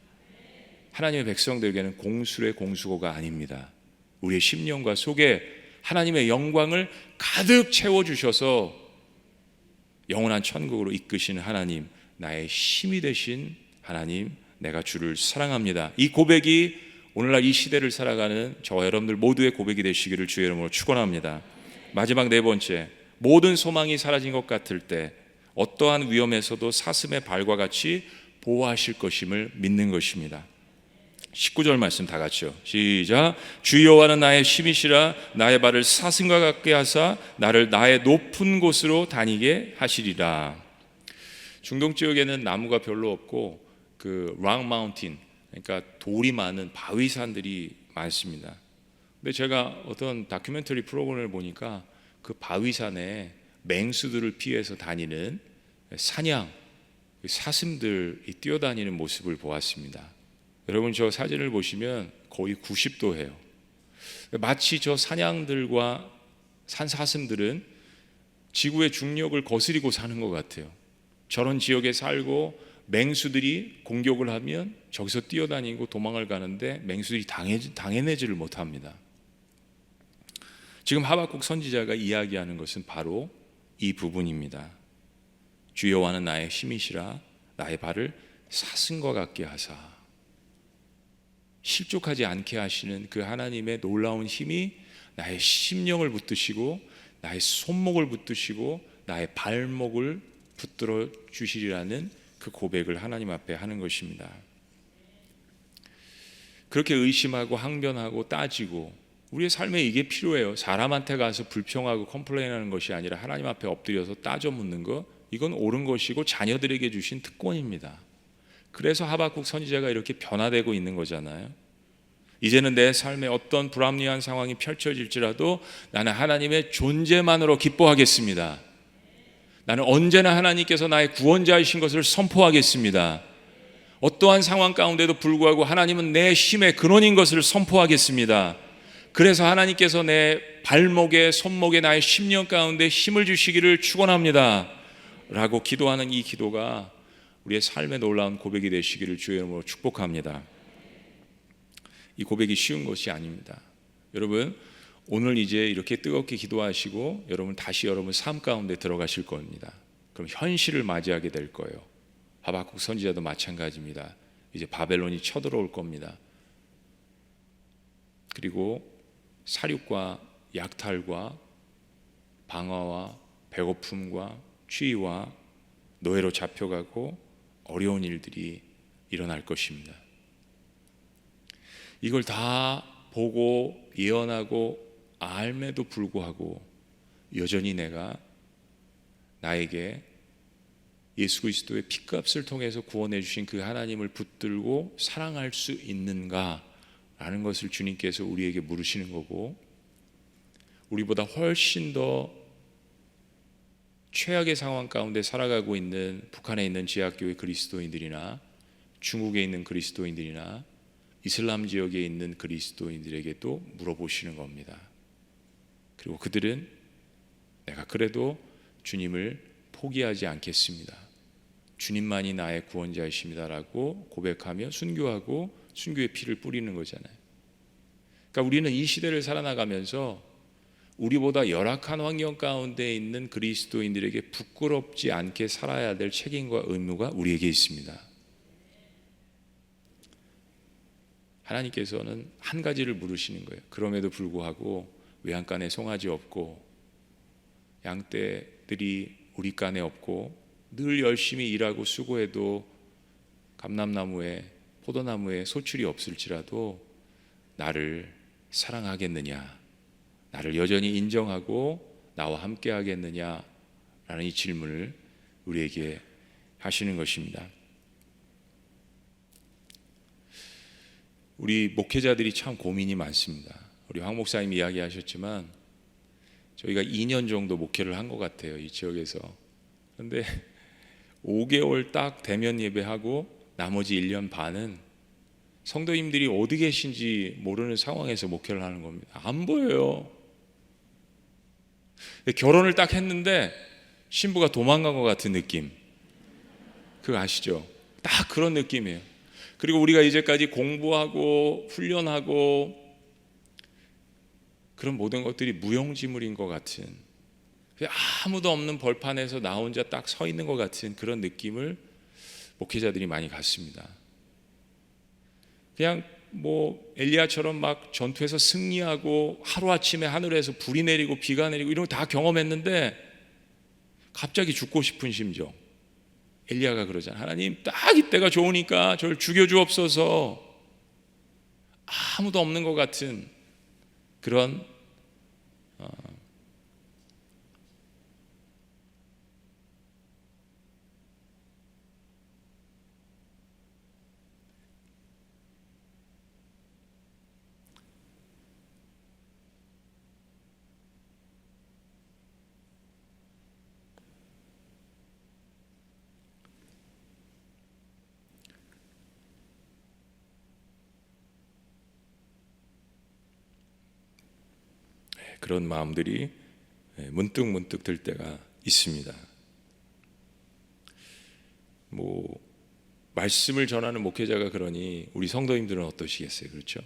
하나님의 백성들에게는 공수의 공수고가 아닙니다. 우리의 심령과 속에 하나님의 영광을 가득 채워주셔서 영원한 천국으로 이끄시는 하나님, 나의 힘이 되신 하나님, 내가 주를 사랑합니다. 이 고백이 오늘날 이 시대를 살아가는 저와 여러분들 모두의 고백이 되시기를 주의 이름으로 축원합니다. 마지막 네 번째, 모든 소망이 사라진 것 같을 때 어떠한 위험에서도 사슴의 발과 같이 보호하실 것임을 믿는 것입니다. 19절 말씀 다 같이요. 시작. 주 여호와는 나의 힘이시라 나의 발을 사슴과 같게 하사 나를 나의 높은 곳으로 다니게 하시리라. 중동 지역에는 나무가 별로 없고 그 락 마운틴, 그러니까 돌이 많은 바위산들이 많습니다. 근데 제가 어떤 다큐멘터리 프로그램을 보니까 그 바위산에 맹수들을 피해서 다니는 사냥, 사슴들이 뛰어다니는 모습을 보았습니다. 여러분 저 사진을 보시면 거의 90도예요. 마치 저 사냥들과 산사슴들은 지구의 중력을 거스리고 사는 것 같아요. 저런 지역에 살고 맹수들이 공격을 하면 저기서 뛰어다니고 도망을 가는데 맹수들이 당해내지를 못합니다. 지금 하박국 선지자가 이야기하는 것은 바로 이 부분입니다. 주 여호와는 나의 힘이시라 나의 발을 사슴과 같게 하사, 실족하지 않게 하시는 그 하나님의 놀라운 힘이 나의 심령을 붙드시고 나의 손목을 붙드시고 나의 발목을 붙들어 주시리라는 그 고백을 하나님 앞에 하는 것입니다. 그렇게 의심하고 항변하고 따지고 우리의 삶에 이게 필요해요. 사람한테 가서 불평하고 컴플레인하는 것이 아니라 하나님 앞에 엎드려서 따져 묻는 것, 이건 옳은 것이고 자녀들에게 주신 특권입니다. 그래서 하박국 선지자가 이렇게 변화되고 있는 거잖아요. 이제는 내 삶에 어떤 불합리한 상황이 펼쳐질지라도 나는 하나님의 존재만으로 기뻐하겠습니다. 나는 언제나 하나님께서 나의 구원자이신 것을 선포하겠습니다. 어떠한 상황 가운데도 불구하고 하나님은 내 힘의 근원인 것을 선포하겠습니다. 그래서 하나님께서 내 발목에 손목에 나의 심령 가운데 힘을 주시기를 축원합니다 라고 기도하는 이 기도가 우리의 삶의 놀라운 고백이 되시기를 주의 이름으로 축복합니다. 이 고백이 쉬운 것이 아닙니다. 여러분 오늘 이제 이렇게 뜨겁게 기도하시고 여러분 다시 여러분 삶 가운데 들어가실 겁니다. 그럼 현실을 맞이하게 될 거예요. 하박국 선지자도 마찬가지입니다. 이제 바벨론이 쳐들어올 겁니다. 그리고 사륙과 약탈과 방화와 배고픔과 추위와 노예로 잡혀가고 어려운 일들이 일어날 것입니다. 이걸 다 보고 예언하고 알매도 불구하고 여전히 내가 나에게 예수 그리스도의 피값을 통해서 구원해 주신 그 하나님을 붙들고 사랑할 수 있는가 라는 것을 주님께서 우리에게 물으시는 거고, 우리보다 훨씬 더 최악의 상황 가운데 살아가고 있는 북한에 있는 지하교회 그리스도인들이나 중국에 있는 그리스도인들이나 이슬람 지역에 있는 그리스도인들에게도 물어보시는 겁니다. 그리고 그들은 내가 그래도 주님을 포기하지 않겠습니다. 주님만이 나의 구원자이십니다라고 고백하며 순교하고 순교의 피를 뿌리는 거잖아요. 그러니까 우리는 이 시대를 살아나가면서 우리보다 열악한 환경 가운데 있는 그리스도인들에게 부끄럽지 않게 살아야 될 책임과 의무가 우리에게 있습니다. 하나님께서는 한 가지를 물으시는 거예요. 그럼에도 불구하고 외양간에 송아지 없고 양떼들이 우리 간에 없고 늘 열심히 일하고 수고해도 감람나무에 포도나무에 소출이 없을지라도 나를 사랑하겠느냐, 나를 여전히 인정하고 나와 함께 하겠느냐 라는 이 질문을 우리에게 하시는 것입니다. 우리 목회자들이 참 고민이 많습니다. 우리 황 목사님이 이야기하셨지만 저희가 2년 정도 목회를 한 것 같아요, 이 지역에서. 그런데 5개월 딱 대면 예배하고 나머지 1년 반은 성도님들이 어디 계신지 모르는 상황에서 목회를 하는 겁니다. 안 보여요. 결혼을 딱 했는데 신부가 도망간 것 같은 느낌, 그거 아시죠? 딱 그런 느낌이에요. 그리고 우리가 이제까지 공부하고 훈련하고 그런 모든 것들이 무용지물인 것 같은, 아무도 없는 벌판에서 나 혼자 딱 서 있는 것 같은 그런 느낌을 목회자들이 많이 갖습니다. 그냥 뭐 엘리야처럼 막 전투에서 승리하고 하루아침에 하늘에서 불이 내리고 비가 내리고 이런 거 다 경험했는데 갑자기 죽고 싶은 심정. 엘리야가 그러잖아. 하나님, 딱 이때가 좋으니까 저를 죽여주옵소서. 아무도 없는 것 같은 그런 그런 마음들이 문득 들 때가 있습니다. 뭐 말씀을 전하는 목회자가 그러니 우리 성도님들은 어떠시겠어요? 그렇죠?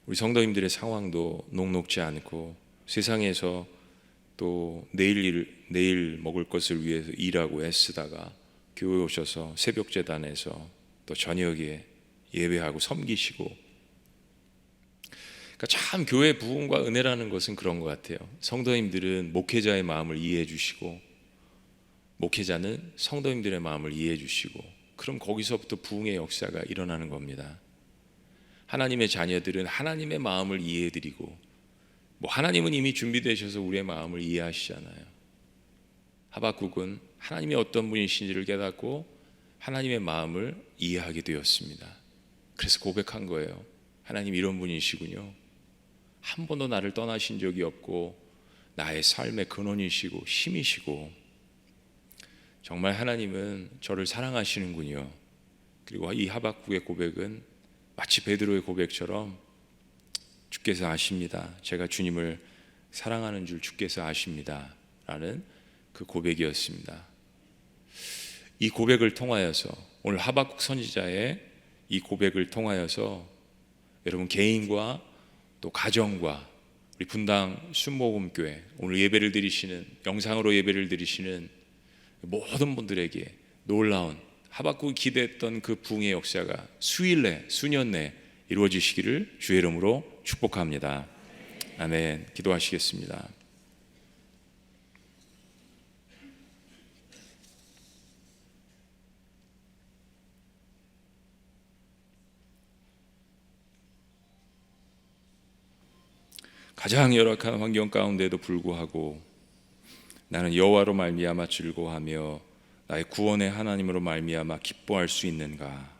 우리 성도님들의 상황도 녹록지 않고 세상에서 또 내일 먹을 것을 위해서 일하고 애쓰다가 교회 오셔서 새벽 제단에서 또 저녁에 예배하고 섬기시고, 그러니까 참 교회 부흥과 은혜라는 것은 그런 것 같아요. 성도님들은 목회자의 마음을 이해해 주시고 목회자는 성도님들의 마음을 이해해 주시고, 그럼 거기서부터 부흥의 역사가 일어나는 겁니다. 하나님의 자녀들은 하나님의 마음을 이해해 드리고, 뭐 하나님은 이미 준비되셔서 우리의 마음을 이해하시잖아요. 하박국은 하나님이 어떤 분이신지를 깨닫고 하나님의 마음을 이해하게 되었습니다. 그래서 고백한 거예요. 하나님 이런 분이시군요. 한 번도 나를 떠나신 적이 없고 나의 삶의 근원이시고 힘이시고, 정말 하나님은 저를 사랑하시는군요. 그리고 이 하박국의 고백은 마치 베드로의 고백처럼 주께서 아십니다. 제가 주님을 사랑하는 줄 주께서 아십니다. 라는 그 고백이었습니다. 이 고백을 통하여서, 오늘 하박국 선지자의 이 고백을 통하여서 여러분 개인과 또 가정과 우리 분당 순복음교회 오늘 예배를 드리시는, 영상으로 예배를 드리시는 모든 분들에게 놀라운 하박국이 기대했던 그 부흥의 역사가 수일 내, 수년 내 이루어지시기를 주의 이름으로 축복합니다. 아멘. 기도하시겠습니다. 가장 열악한 환경 가운데도 불구하고 나는 여호와로 말미암아 즐거워하며 나의 구원의 하나님으로 말미암아 기뻐할 수 있는가?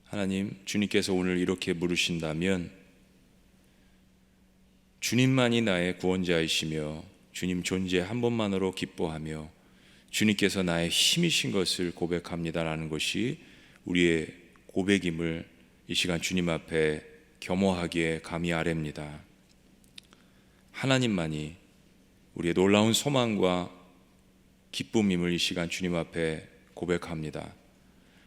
하나님, 주님께서 오늘 이렇게 물으신다면 주님만이 나의 구원자이시며 주님 존재 한 번만으로 기뻐하며 주님께서 나의 힘이신 것을 고백합니다라는 것이 우리의 고백임을 이 시간 주님 앞에 겸허하기에 감히 아뢰입니다. 하나님만이 우리의 놀라운 소망과 기쁨임을 이 시간 주님 앞에 고백합니다.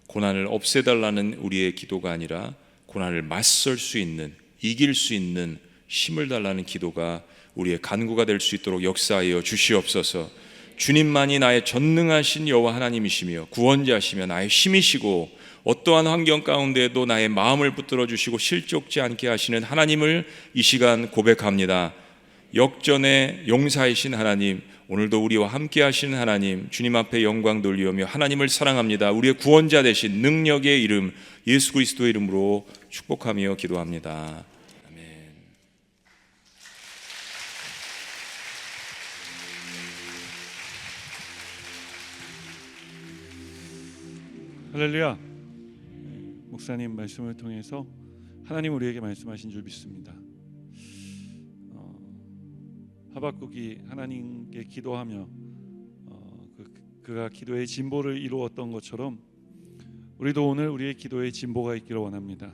고난을 없애달라는 우리의 기도가 아니라 고난을 맞설 수 있는, 이길 수 있는 힘을 달라는 기도가 우리의 간구가 될 수 있도록 역사하여 주시옵소서. 주님만이 나의 전능하신 여호와 하나님이시며 구원자시며 나의 힘이시고 어떠한 환경 가운데에도 나의 마음을 붙들어 주시고 실족지 않게 하시는 하나님을 이 시간 고백합니다. 역전의 용사이신 하나님, 오늘도 우리와 함께 하시는 하나님, 주님 앞에 영광 돌리오며 하나님을 사랑합니다. 우리의 구원자 되신 능력의 이름 예수 그리스도의 이름으로 축복하며 기도합니다. 아멘. 할렐루야. 목사님 말씀을 통해서 하나님 우리에게 말씀하신 줄 믿습니다. 하박국이 하나님께 기도하며 그가 기도의 진보를 이루었던 것처럼 우리도 오늘 우리의 기도에 진보가 있기를 원합니다.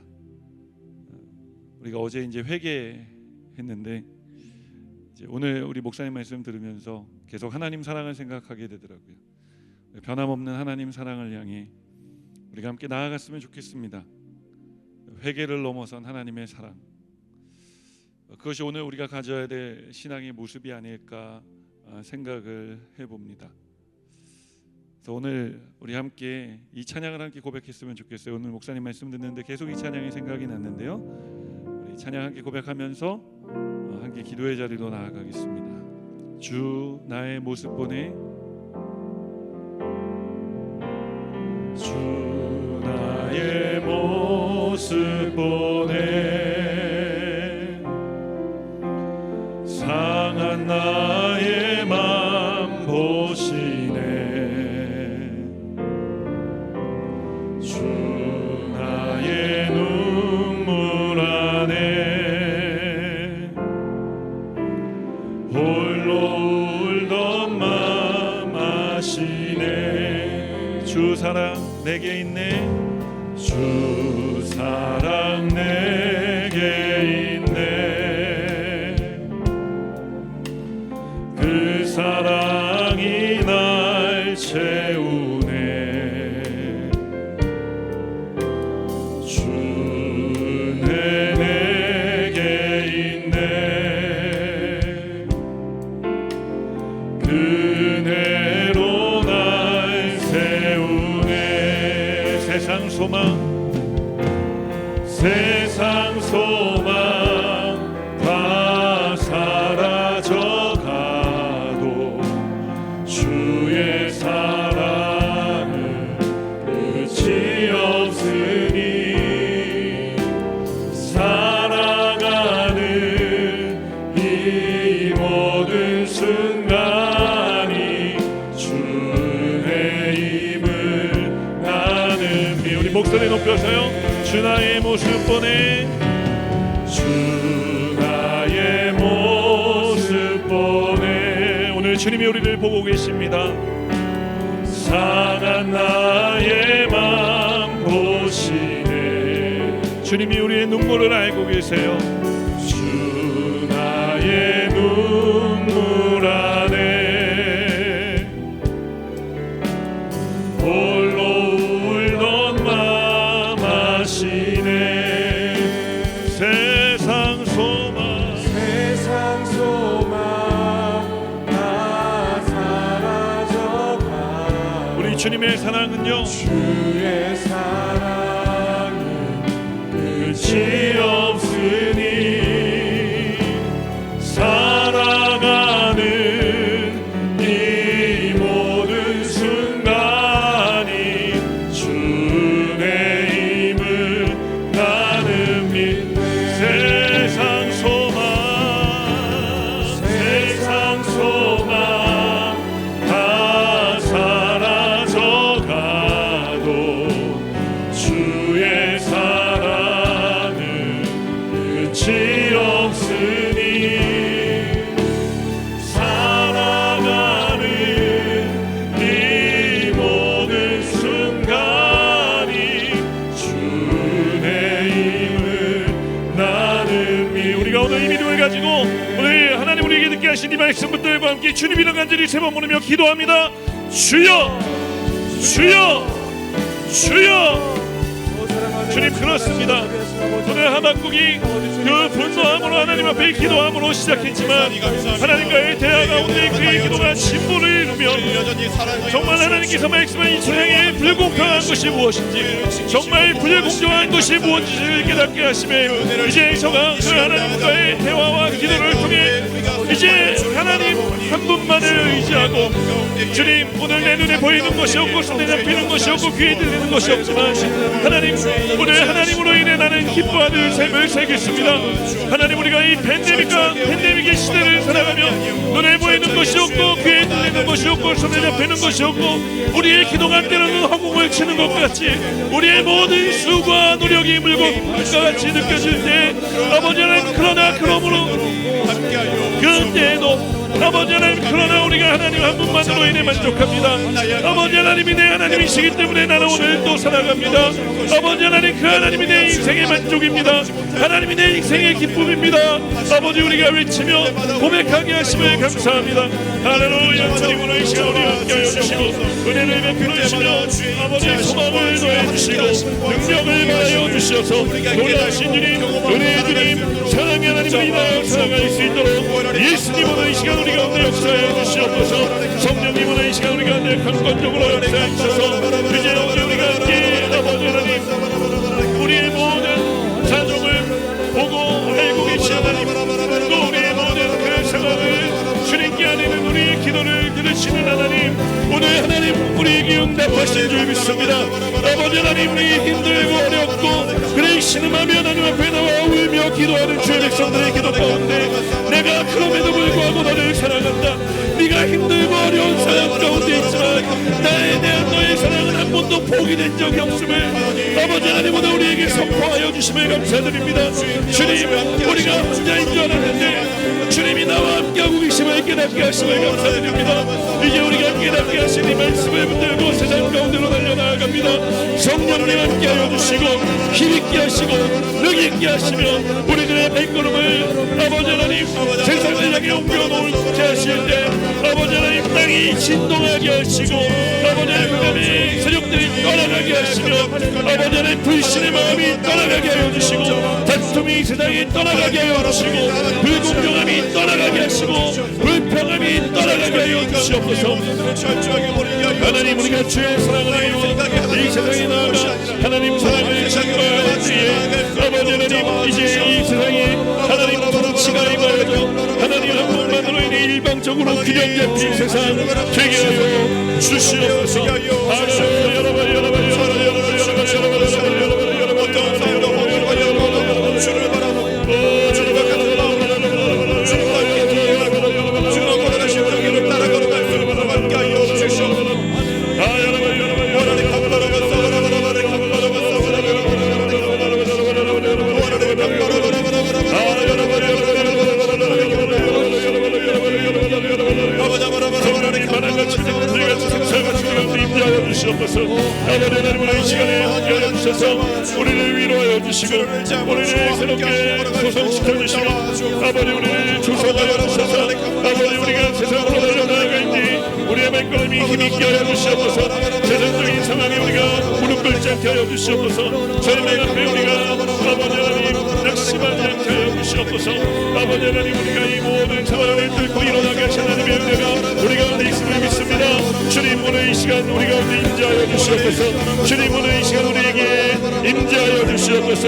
우리가 어제 이제 회개했는데 이제 오늘 우리 목사님 말씀 들으면서 계속 하나님 사랑을 생각하게 되더라고요. 변함없는 하나님 사랑을 향해 우리가 함께 나아갔으면 좋겠습니다. 회개를 넘어선 하나님의 사랑, 그것이 오늘 우리가 가져야 될 신앙의 모습이 아닐까 생각을 해봅니다. 그래서 오늘 우리 함께 이 찬양을 함께 고백했으면 좋겠어요. 오늘 목사님 말씀 듣는데 계속 이 찬양이 생각이 났는데요. 우리 찬양 함께 고백하면서 함께 기도의 자리로 나아가겠습니다. 주 나의 모습 보내, 주 나의 모습 보내, 상한 나의 맘 보시네. 주 나의 눈물 안에 홀로 울던 맘 아시네. 주 사랑 내게 있네, 주 사랑 내게 있네. 그 사랑이 날 채우네. 주 내게 있네. 그네로 날 세우네. 세상 소망 다 사라져가도 주의 사랑은 끝이 없으니, 살아가는 이 모든 순간이 주의 힘을 나는 믿. 우리 목소리 높여서요. 주 나의 모습 보내, 주 나의 모습 보내. 오늘 주님이 우리를 보고 계십니다. 상한 나의 맘 보시네. 주님이 우리의 눈물을 알고 계세요. 주 나의 눈물 안에 홀로 울던 맘 아시네. 세상 소망 다 사라져가. 우리 주님의 사랑은요, 주의 사랑은 끝이 없으니, 살아가는 이 모든 순간이 주의 힘을 나는 믿. 세상 소망 다 사라져가도 주의 사랑은 끝이 없으니, 살아가는 이 모든 순간이 주의 힘을 나는 믿. 우리가 오늘 이 믿음을 가지고 오늘 하나님 우리에게 듣게 하신 이 말씀들과 함께 주님 이름 간절히 세 번 부르며 기도합니다. 주여, 주여, 주여. 주님, 그렇습니다. 오늘 하박국이 그 분노함으로 하나님 앞에 기도함으로 시작했지만 하나님과의 대화가 오늘 그의 기도가 진보를 이루며 정말 하나님께서 말씀한 이 세상에 불공평한 것이 무엇인지, 정말 불공정한 것이 무엇인지를 깨닫게 하시며 이제 저가 그 하나님과의 대화와 기도를 통해 이제 하나님 한 분만을 의지하고, 주님 오늘 내 눈에 보이는 것이 없고 손에 잡히는 것이 없고 귀에 들리는 것이 없지만 하나님 오늘 하나님으로 인해 나는 기뻐하는 삶을 살겠습니다. 하나님 우리가 이 팬데믹의 시대를 살아가며 눈에 보이는 것이 없고 귀에 들리는 것이 없고 손에 잡히는 것이 없고 우리의 기도가 때로는 허공을 치는 것 같이 우리의 모든 수고와 노력이 물고 것 같이 느껴질 때 아버지 하나님, 그러나 그러므로 그때에도 아버지 하나님, 그러나 우리가 하나님 한 분만으로 인해 만족합니다. 아버지 하나님이 내 하나님이시기 때문에 나는 오늘 또 살아갑니다. 아버지 하나님, 그 하나님이 내 인생의 만족입니다. 하나님이 내 인생의 기쁨입니다. 아버지, 우리가 외치며 고백하게 하심을 감사합니다. 할렐루야. 주님, 오늘 이 시간 우리와 함께 해주시고 은혜를 베풀어 주시며 아버지의 소망을 더해주시고 능력을 말하여 주셔서 놀라우신 주님, 은혜의 주님, 사랑의 하나님을 인하여 살아갈 수 있도록 예수님, 오늘 이 시간 우리 가운데 역사해 주시옵소서. 성령님, 오늘 이 시간 우리 가운데 강권적으로 역사해 주셔서 이제 우리가 함께 아버지 하나님, 우리의 모든 사정을 보고 알고 계신 하나님, 또 우리의 모든 그 상황을 주님께 아뢰는 우리의 기도를 들으시는 하나님, 오늘 하나님 우리에게 응답하신 줄 믿습니다. 아버지 하나님, 우리 힘들고 어렵고 그래 신음하며 하나님 앞에 나와 울며 기도하는 주의 백성들의 기도 가운데 내가 그럼에도 불구하고 너를 사랑한다, 네가 힘들고 어려운 사랑 가운데 있지만 나에 대한 너의 사랑은 한 번도 포기된 적이 없음을 아버지 하나님 오늘 우리에게 선포하여 주심을 감사드립니다. 주님, 우리가 혼자인 줄 알았는데 주님이 나와 함께하고 계심을 깨닫게 하심을 감사드립니다. 이제 우리가 깨닫게 하신 이 말씀을 붙들고 세상 가운데로 달려나갑니다. 성령님 함께하여 주시고 힘있게 하시고 능있게 하시며 우리들의 발걸음을 아버지 하나님 세상을 향해 옮겨놓게 하실 때 아버지 하나님 땅이 진동하게 하시고 아버지 하나님 그다음에 세력들이 떠나가게 하시며 아버지 하나님 불신의 마음이 떠나가게 하여 주시고 다툼이 세상에 떠나가게 하여 주시고 불공정함이 떠나가게 하시고 불평함이 떠나가게 하여 주시옵소서. 하나님, 우리가 주의 사랑을 이루어 이 세상에 나아가 하나님 사랑을 전가할 때에 아버지 하나님, 이제 이 세상에 하나님 통치가 임하여져 하나님 한 분만으로 인해 일방적으로 균형 잡힌 세상 되게 하여 주시옵소서. 하나님, 여러분 하나님, 이 시간에 함께하여 주셔서 우리를 위로하여 주시고 우리를 새롭게 소성시켜 주시고 아버지 우리를 조성하여 주셔서 아버지 우리가 세상으로 달려나갈 때 우리의 발걸음이 힘있게 하여 주시옵소서. 세상적인 상황에 우리가 무릎 꿇지 않게 하여 주시옵소서. 절망 앞에 우리가 아버지 하나님 낙심하지 않게 하여 주시옵소서. 아버지 하나님, 우리가 이 모든 상황을 뚫고 일어나게 하신 하나님의 은혜가 우리 가운데 있음을 믿습니다. 주님, 오늘 이 시간 우리 가운데 임재하여 주시옵소서. 주님, 오늘 이 시간 우리에게 임재하여 주시옵소서.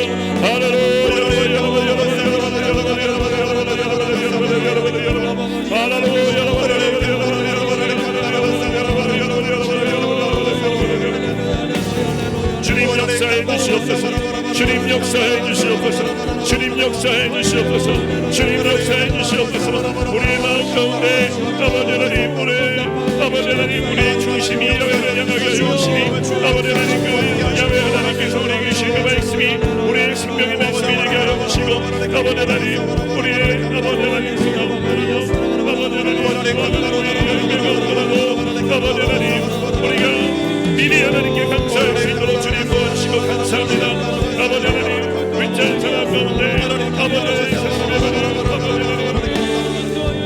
주님 역사해 주시옵소서. 주님 역사해 주시옵소서. 주님 역사해 주시옵소서. 주님 역사해 주시옵소서. 우리의 마음 가운데 아버지 하나님, 아버지 하나님, 우리의 중심이 야훼를 향하게 하시니 아버지 하나님, 그 야훼 하나님께서 우리에게 주신 그 말씀이 우리의 생명의 말씀이 되게 하여 주시고 아버지 하나님, 우리의 아버지 하나님 생각 아버지 하나님, 우리가 미리 하나님께 감사할 수 있도록 주님 도와주시고 감사합니다. 아버지 하나님, 위태한 상황 가운데 아버지 하나님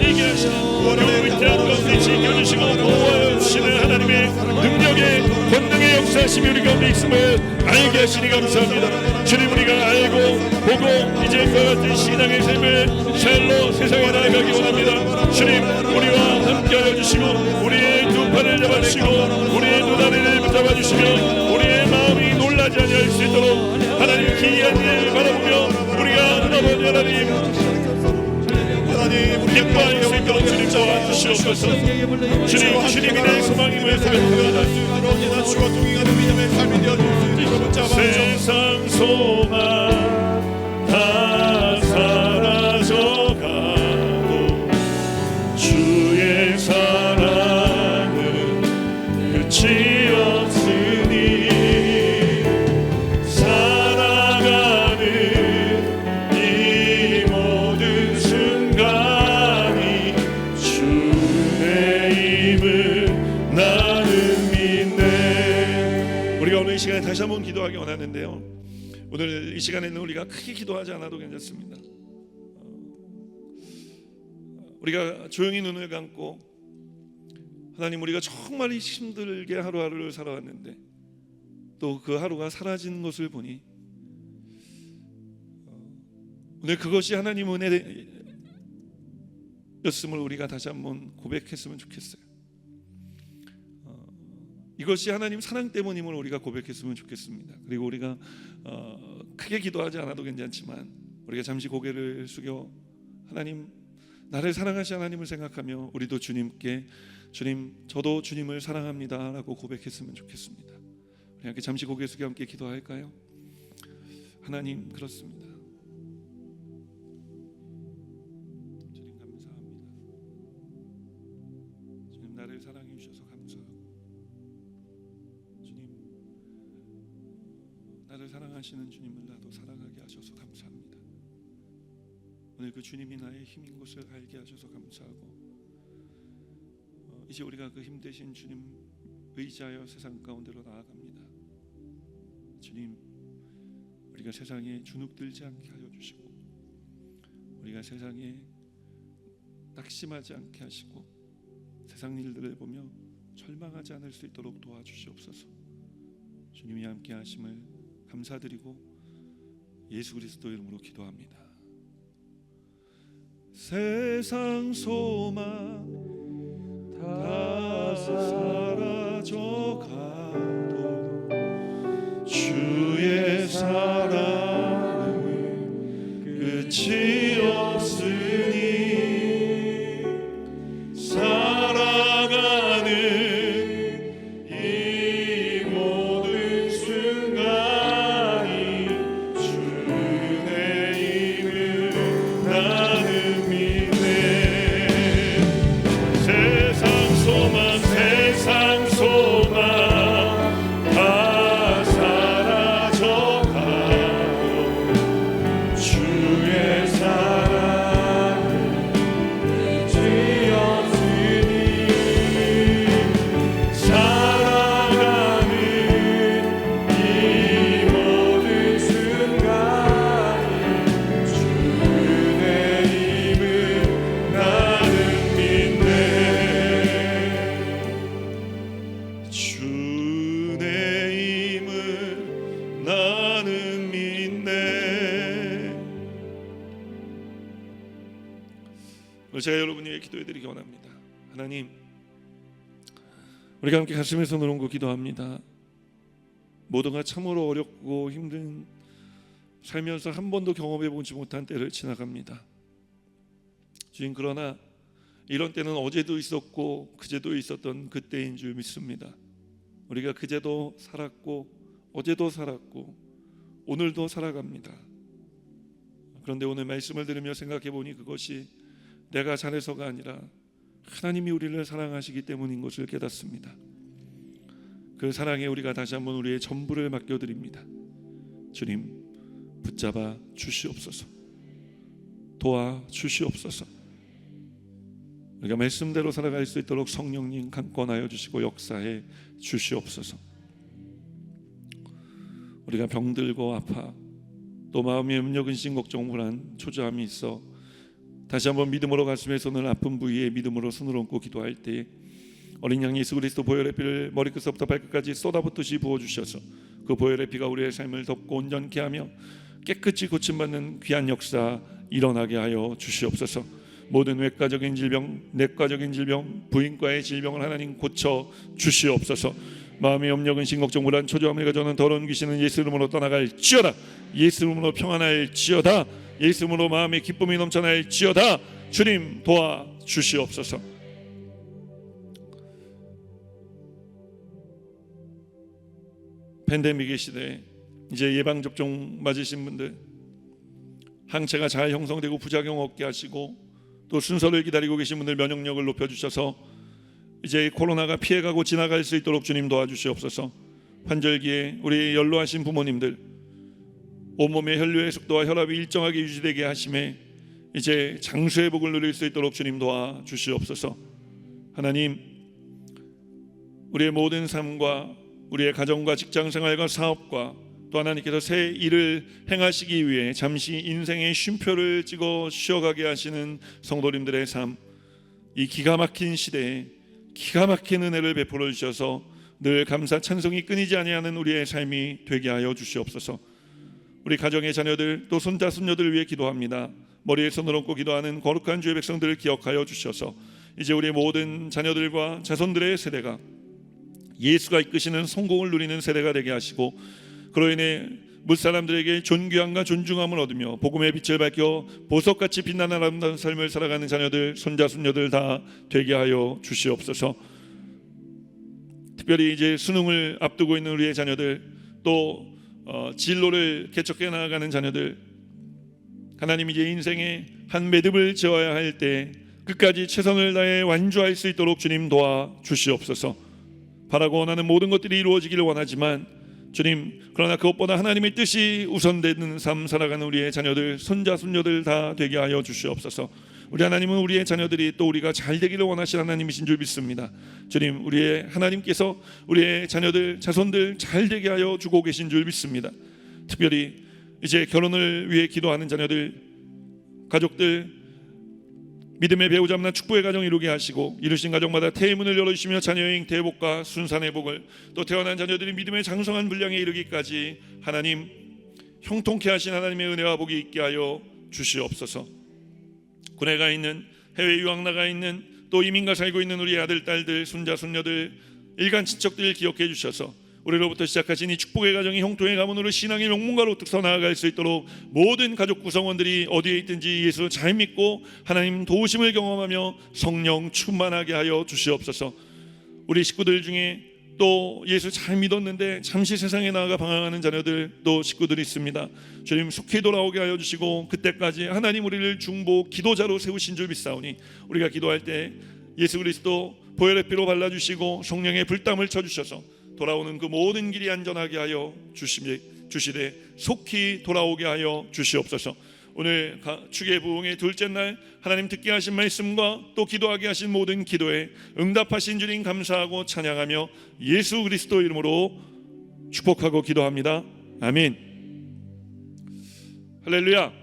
이게 하시는 위태한 가운데 지켜주시고 보호하여 주시는 하나님의 능력의 권능의 역사하심이 우리 가운데 있음을 알게 하시니 감사합니다. 주님, 우리가 알고 보고 이제 그와 같은 신앙의 삶을 샬로 세상에 나아가기 원합니다. 주님, 우리와 함께하여 주시고 우리의 두 팔을 잡아주시고 우리의 두 다리를 붙잡아주시며 우리의 마음이 놀라지 아니할 수 있도록 하나님 기이한 일을 바라보며 우리가 아버지 하나님 기뻐할 수 있도록 주님 도와주시옵소서. 주님, 주님이 내 소망임을 고백합니다. 세상 소망 다 사라져가고 주의 사랑은 끝이 없으니 살아가는 이 모든 순간이 주 다시 한번 기도하기 원하는데요. 오늘 이 시간에는 우리가 크게 기도하지 않아도 괜찮습니다. 우리가 조용히 눈을 감고 하나님, 우리가 정말 힘들게 하루하루를 살아왔는데 또 그 하루가 사라지는 것을 보니 오늘 그것이 하나님 은혜였음을 우리가 다시 한번 고백했으면 좋겠어요. 이것이 하나님 사랑 때문임을 우리가 고백했으면 좋겠습니다. 그리고 우리가 크게 기도하지 않아도 괜찮지만 우리가 잠시 고개를 숙여 하나님, 나를 사랑하신 하나님을 생각하며 우리도 주님께 주님, 저도 주님을 사랑합니다 라고 고백했으면 좋겠습니다. 우리 함께 잠시 고개 숙여 함께 기도할까요? 하나님, 그렇습니다. 주님 감사합니다. 주님, 나를 사랑해 주셔서 감사하고 주님, 나를 사랑하시는 주님을 나도 사랑하게 하셔서 감사합니다. 오늘 그 주님이 나의 힘인 것을 알게 하셔서 감사하고 이제 우리가 그 힘 되신 주님 의지하여 세상 가운데로 나아갑니다. 주님, 우리가 세상에 주눅들지 않게 하여 주시고 우리가 세상에 낙심하지 않게 하시고 세상 일들을 보며 절망하지 않을 수 있도록 도와주시옵소서. 주님이 함께 하심을 감사드리고 예수 그리스도 이름으로 기도합니다. 세상 소망 다 사라져가도 주의 사랑은 끝이 없으니 사랑하는 이 모든 순간이 주의 힘을 나는 믿네. 세상 소망 다 사라져가도 주의 사랑은 끝이 없으니 사랑하는 이 모든 순간이 주의 힘을 나는 믿네. 주의 힘을 나는 믿네. 오늘 제가 여러분에게 기도해드리기 원합니다. 하나님, 우리가 함께 가슴에 손을 얹고 기도합니다. 모두가 참으로 어렵고 힘든 살면서 한 번도 경험해보지 못한 때를 지나갑니다. 주님, 그러나 이런 때는 어제도 있었고 그제도 있었던 그때인 줄 믿습니다. 우리가 그제도 살았고 어제도 살았고 오늘도 살아갑니다. 그런데 오늘 말씀을 들으며 생각해 보니 그것이 내가 잘해서가 아니라 하나님이 우리를 사랑하시기 때문인 것을 깨닫습니다. 그 사랑에 우리가 다시 한번 우리의 전부를 맡겨드립니다. 주님, 붙잡아 주시옵소서. 도와 주시옵소서. 우리가 말씀대로 살아갈 수 있도록 성령님 강권하여 주시고 역사해 주시옵소서. 우리가 병들고 아파 또 마음에 염려 근심 걱정 불안 초조함이 있어 다시 한번 믿음으로 가슴에 손을 아픈 부위에 믿음으로 손을 얹고 기도할 때 어린 양 예수 그리스도 보혈의 피를 머리끝부터 발끝까지 쏟아붓듯이 부어주셔서 그 보혈의 피가 우리의 삶을 덮고 온전케 하며 깨끗이 고침받는 귀한 역사 일어나게 하여 주시옵소서. 모든 외과적인 질병, 내과적인 질병, 부인과의 질병을 하나님 고쳐 주시옵소서. 마음의 염려 근심 걱정 불안 초조함을 가져오는 더러운 귀신은 예수 이름으로 떠나갈지어다. 예수 이름으로 평안할지어다. 예수 이름으로 마음의 기쁨이 넘쳐날지어다. 주님 도와 주시옵소서. 팬데믹의 시대에 이제 예방접종 맞으신 분들 항체가 잘 형성되고 부작용 없게 하시고 또 순서를 기다리고 계신 분들 면역력을 높여주셔서 이제 코로나가 피해가고 지나갈 수 있도록 주님 도와주시옵소서. 환절기에 우리 연로하신 부모님들 온몸의 혈류의 속도와 혈압이 일정하게 유지되게 하심에 이제 장수의 복을 누릴 수 있도록 주님 도와주시옵소서. 하나님, 우리의 모든 삶과 우리의 가정과 직장생활과 사업과 또 하나님께서 새 일을 행하시기 위해 잠시 인생의 쉼표를 찍어 쉬어가게 하시는 성도님들의 삶, 이 기가 막힌 시대에 기가 막힌 은혜를 베풀어 주셔서 늘 감사 찬송이 끊이지 아니하는 우리의 삶이 되게 하여 주시옵소서. 우리 가정의 자녀들 또 손자 손녀들을 위해 기도합니다. 머리에 손을 얹고 기도하는 거룩한 주의 백성들을 기억하여 주셔서 이제 우리의 모든 자녀들과 자손들의 세대가 예수가 이끄시는 성공을 누리는 세대가 되게 하시고, 그로 인해 무사람들에게 존귀함과 존중함을 얻으며 복음의 빛을 밝혀 보석같이 빛나는 아름다운 삶을 살아가는 자녀들, 손자 손녀들 다 되게 하여 주시옵소서. 특별히 이제 수능을 앞두고 있는 우리의 자녀들, 또 진로를 개척해 나가는 자녀들, 하나님 이제 인생의 한 매듭을 지어야 할 때 끝까지 최선을 다해 완주할 수 있도록 주님 도와 주시옵소서. 바라고 원하는 모든 것들이 이루어지기를 원하지만 주님, 그러나 그것보다 하나님의 뜻이 우선되는 삶 살아가는 우리의 자녀들, 손자 손녀들 다 되게 하여 주시옵소서. 우리 하나님은 우리의 자녀들이 또 우리가 잘 되기를 원하시는 하나님이신 줄 믿습니다. 주님, 우리의 하나님께서 우리의 자녀들, 자손들 잘 되게 하여 주고 계신 줄 믿습니다. 특별히 이제 결혼을 위해 기도하는 자녀들, 가족들, 믿음의 배우자 만나 축복의 가정 이루게 하시고, 이루신 가정마다 태의 문을 열어주시며 자녀의 잉태의 복과 순산의 복을, 또 태어난 자녀들이 믿음의 장성한 분량에 이르기까지 하나님 형통케 하신 하나님의 은혜와 복이 있게 하여 주시옵소서. 군에 가 있는, 해외 유학 나가 있는, 또 이민가 살고 있는 우리 아들, 딸들, 손자, 손녀들, 일간 친척들 기억해 주셔서 우리로부터 시작하신 이 축복의 가정이 형통의 가문으로 신앙의 명문가로 득서 나아갈 수 있도록 모든 가족 구성원들이 어디에 있든지 예수 잘 믿고 하나님 도우심을 경험하며 성령 충만하게 하여 주시옵소서. 우리 식구들 중에 또 예수 잘 믿었는데 잠시 세상에 나아가 방황하는 자녀들, 또 식구들이 있습니다. 주님 속히 돌아오게 하여 주시고, 그때까지 하나님 우리를 중보 기도자로 세우신 줄 믿사오니 우리가 기도할 때 예수 그리스도 보혈의 피로 발라주시고 성령의 불땀을 쳐주셔서 돌아오는 그 모든 길이 안전하게 하여 주시되 속히 돌아오게 하여 주시옵소서. 오늘 축의 부흥의 둘째 날 하나님 듣게 하신 말씀과 또 기도하게 하신 모든 기도에 응답하신 주님 감사하고 찬양하며 예수 그리스도 이름으로 축복하고 기도합니다. 아멘. 할렐루야.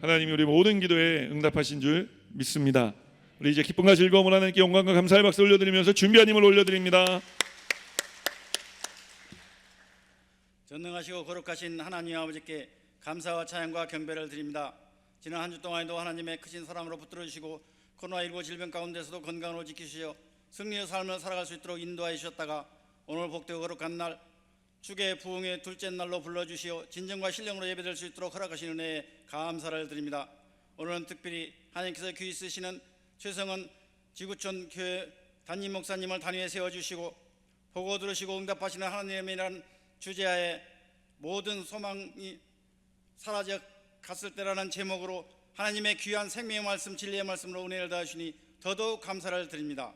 하나님이 우리 모든 기도에 응답하신 줄 믿습니다. 우리 이제 기쁨과 즐거움을 하나님께 영광과 감사의 박수 올려드리면서 준비한 힘을 올려드립니다. 전능하시고 거룩하신 하나님 아버지께 감사와 찬양과 경배를 드립니다. 지난 한 주 동안에도 하나님의 크신 사랑으로 붙들어 주시고 코로나19 질병 가운데서도 건강으로 지키시어 승리의 삶을 살아갈 수 있도록 인도하여 주셨다가 오늘 복되고 거룩한 날 축의 부흥의 둘째 날로 불러주시어 진정과 신령으로 예배될 수 있도록 허락하신 은혜에 감사를 드립니다. 오늘은 특별히 하나님께서 귀히 쓰시는 최성은 지구촌 교회 담임 목사님을 단위에 세워주시고 보고 들으시고 응답하시는 하나님이라는 주제하에 모든 소망이 사라져 갔을 때라는 제목으로 하나님의 귀한 생명의 말씀, 진리의 말씀으로 은혜를 다하시니 더더욱 감사를 드립니다.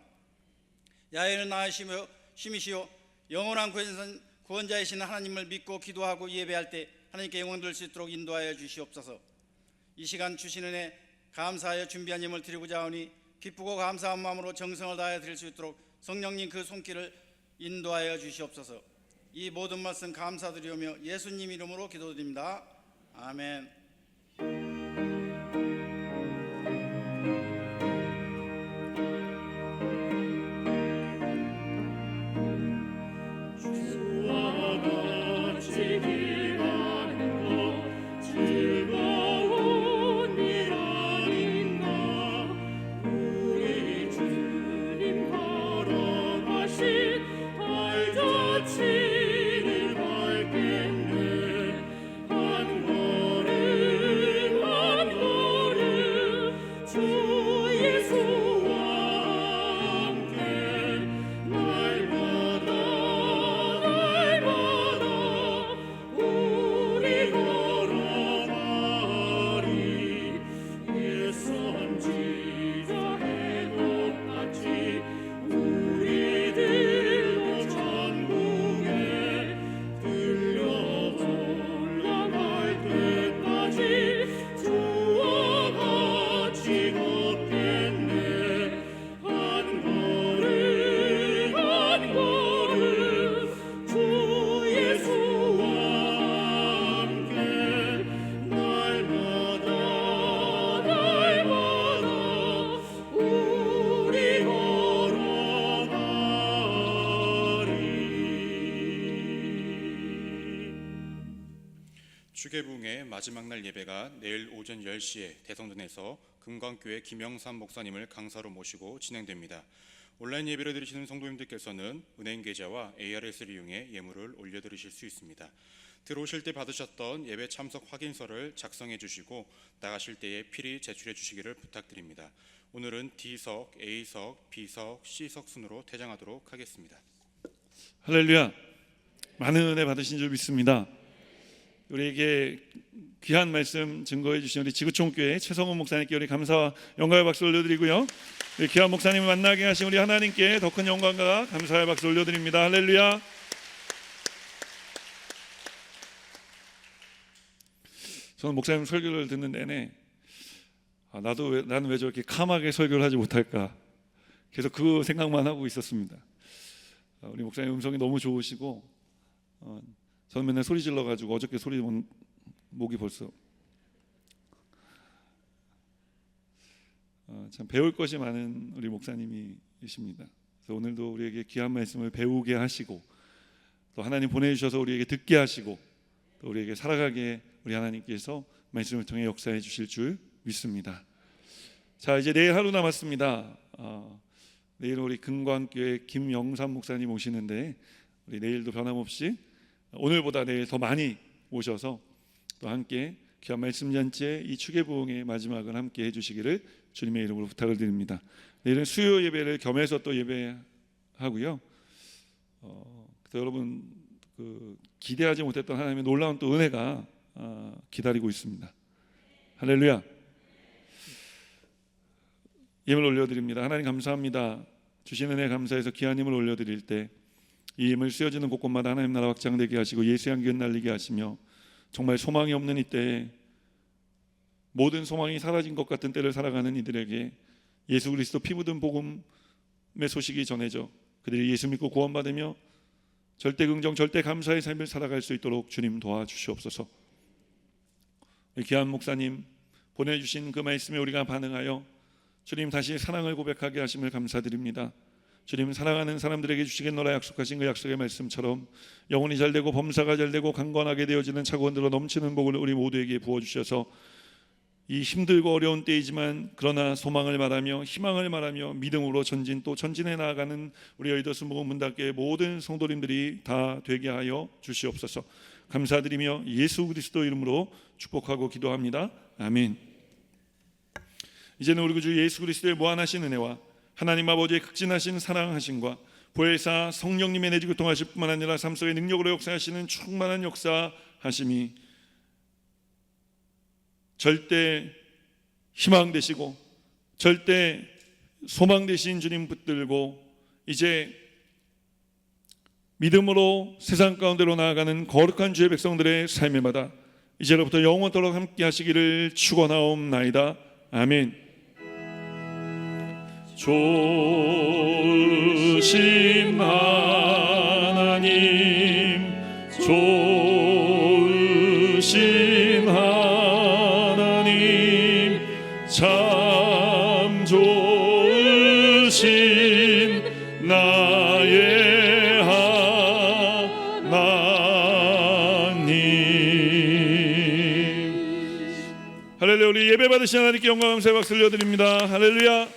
야훼를 낳으시며 심이시오 영원한 구원자이신 하나님을 믿고 기도하고 예배할 때 하나님께 영광 돌릴 수 있도록 인도하여 주시옵소서. 이 시간 주신 은혜 감사하여 준비한 힘을 드리고자 하오니 기쁘고 감사한 마음으로 정성을 다하여 드릴 수 있도록 성령님 그 손길을 인도하여 주시옵소서. 이 모든 말씀 감사드리오며 예수님 이름으로 기도드립니다. 아멘. 지를 밝겠네 한 걸음 추계부흥의 마지막 날 예배가 내일 오전 10시에 대성전에서 금광교회 김영삼 목사님을 강사로 모시고 진행됩니다. 온라인 예배를 드리시는 성도님들께서는 은행 계좌와 ARS를 이용해 예물을 올려드리실 수 있습니다. 들어오실 때 받으셨던 예배 참석 확인서를 작성해 주시고 나가실 때에 필히 제출해 주시기를 부탁드립니다. 오늘은 D석, A석, B석, C석 순으로 퇴장하도록 하겠습니다. 할렐루야. 많은 은혜 받으신 줄 믿습니다. 우리에게 귀한 말씀 증거해 주신 우리 지구촌교회 최성훈 목사님께 우리 감사와 영광의 박수 올려드리고요. 우리 귀한 목사님을 만나게 하신 우리 하나님께 더 큰 영광과 감사의 박수 올려드립니다. 할렐루야. 저는 목사님 설교를 듣는 내내 나는 왜 저렇게 캄하게 설교를 하지 못할까, 계속 그 생각만 하고 있었습니다. 우리 목사님 음성이 너무 좋으시고 저는 맨날 소리 질러가지고 어저께 소리 목이 벌써 참 배울 것이 많은 우리 목사님이십니다. 그래서 오늘도 우리에게 귀한 말씀을 배우게 하시고 또 하나님 보내주셔서 우리에게 듣게 하시고 또 우리에게 살아가게 우리 하나님께서 말씀을 통해 역사해 주실 줄 믿습니다. 자, 이제 내일 하루 남았습니다. 내일 우리 금광교회 김영삼 목사님 오시는데 우리 내일도 변함없이 오늘보다 내일 더 많이 오셔서 또 함께 귀한 말씀 잔치의 이 추계부흥의 마지막을 함께 해주시기를 주님의 이름으로 부탁을 드립니다. 내일은 수요 예배를 겸해서 또 예배하고요. 그래서 여러분 기대하지 못했던 하나님의 놀라운 또 은혜가 기다리고 있습니다. 할렐루야. 예물 올려드립니다. 하나님 감사합니다. 주신 은혜 감사해서 귀한 힘을 올려드릴 때 이 힘을 쓰여지는 곳곳마다 하나님 나라 확장되게 하시고 예수의 향기 흩날리게 하시며 정말 소망이 없는 이때에 모든 소망이 사라진 것 같은 때를 살아가는 이들에게 예수 그리스도 피 묻은 복음의 소식이 전해져 그들이 예수 믿고 구원받으며 절대 긍정 절대 감사의 삶을 살아갈 수 있도록 주님 도와주시옵소서. 귀한 목사님 보내주신 그 말씀에 우리가 반응하여 주님 다시 사랑을 고백하게 하심을 감사드립니다. 주님 사랑하는 사람들에게 주시겠노라 약속하신 그 약속의 말씀처럼 영혼이 잘되고 범사가 잘되고 강건하게 되어지는 차고원들로 넘치는 복을 우리 모두에게 부어주셔서 이 힘들고 어려운 때이지만 그러나 소망을 말하며 희망을 말하며 믿음으로 전진 또 전진해 나아가는 우리 여의도 순복음 문답교회 모든 성도님들이 다 되게 하여 주시옵소서. 감사드리며 예수 그리스도 이름으로 축복하고 기도합니다. 아멘. 이제는 우리 구주 예수 그리스도의 무한하신 은혜와 하나님 아버지의 극진하신 사랑하심과 보혜사 성령님의 내주 교통하실 뿐만 아니라 삶 속에 능력으로 역사하시는 충만한 역사하심이 절대 희망 되시고 절대 소망 되신 주님 붙들고 이제 믿음으로 세상 가운데로 나아가는 거룩한 주의 백성들의 삶에마다 이제로부터 영원토록 함께 하시기를 축원하옵나이다. 아멘. 좋으신 하나님, 좋으신 하나님, 참 좋으신 나의 하나님. 할렐루야. 우리 예배 받으신 하나님께 영광 감사의 박수 올려드립니다. 할렐루야.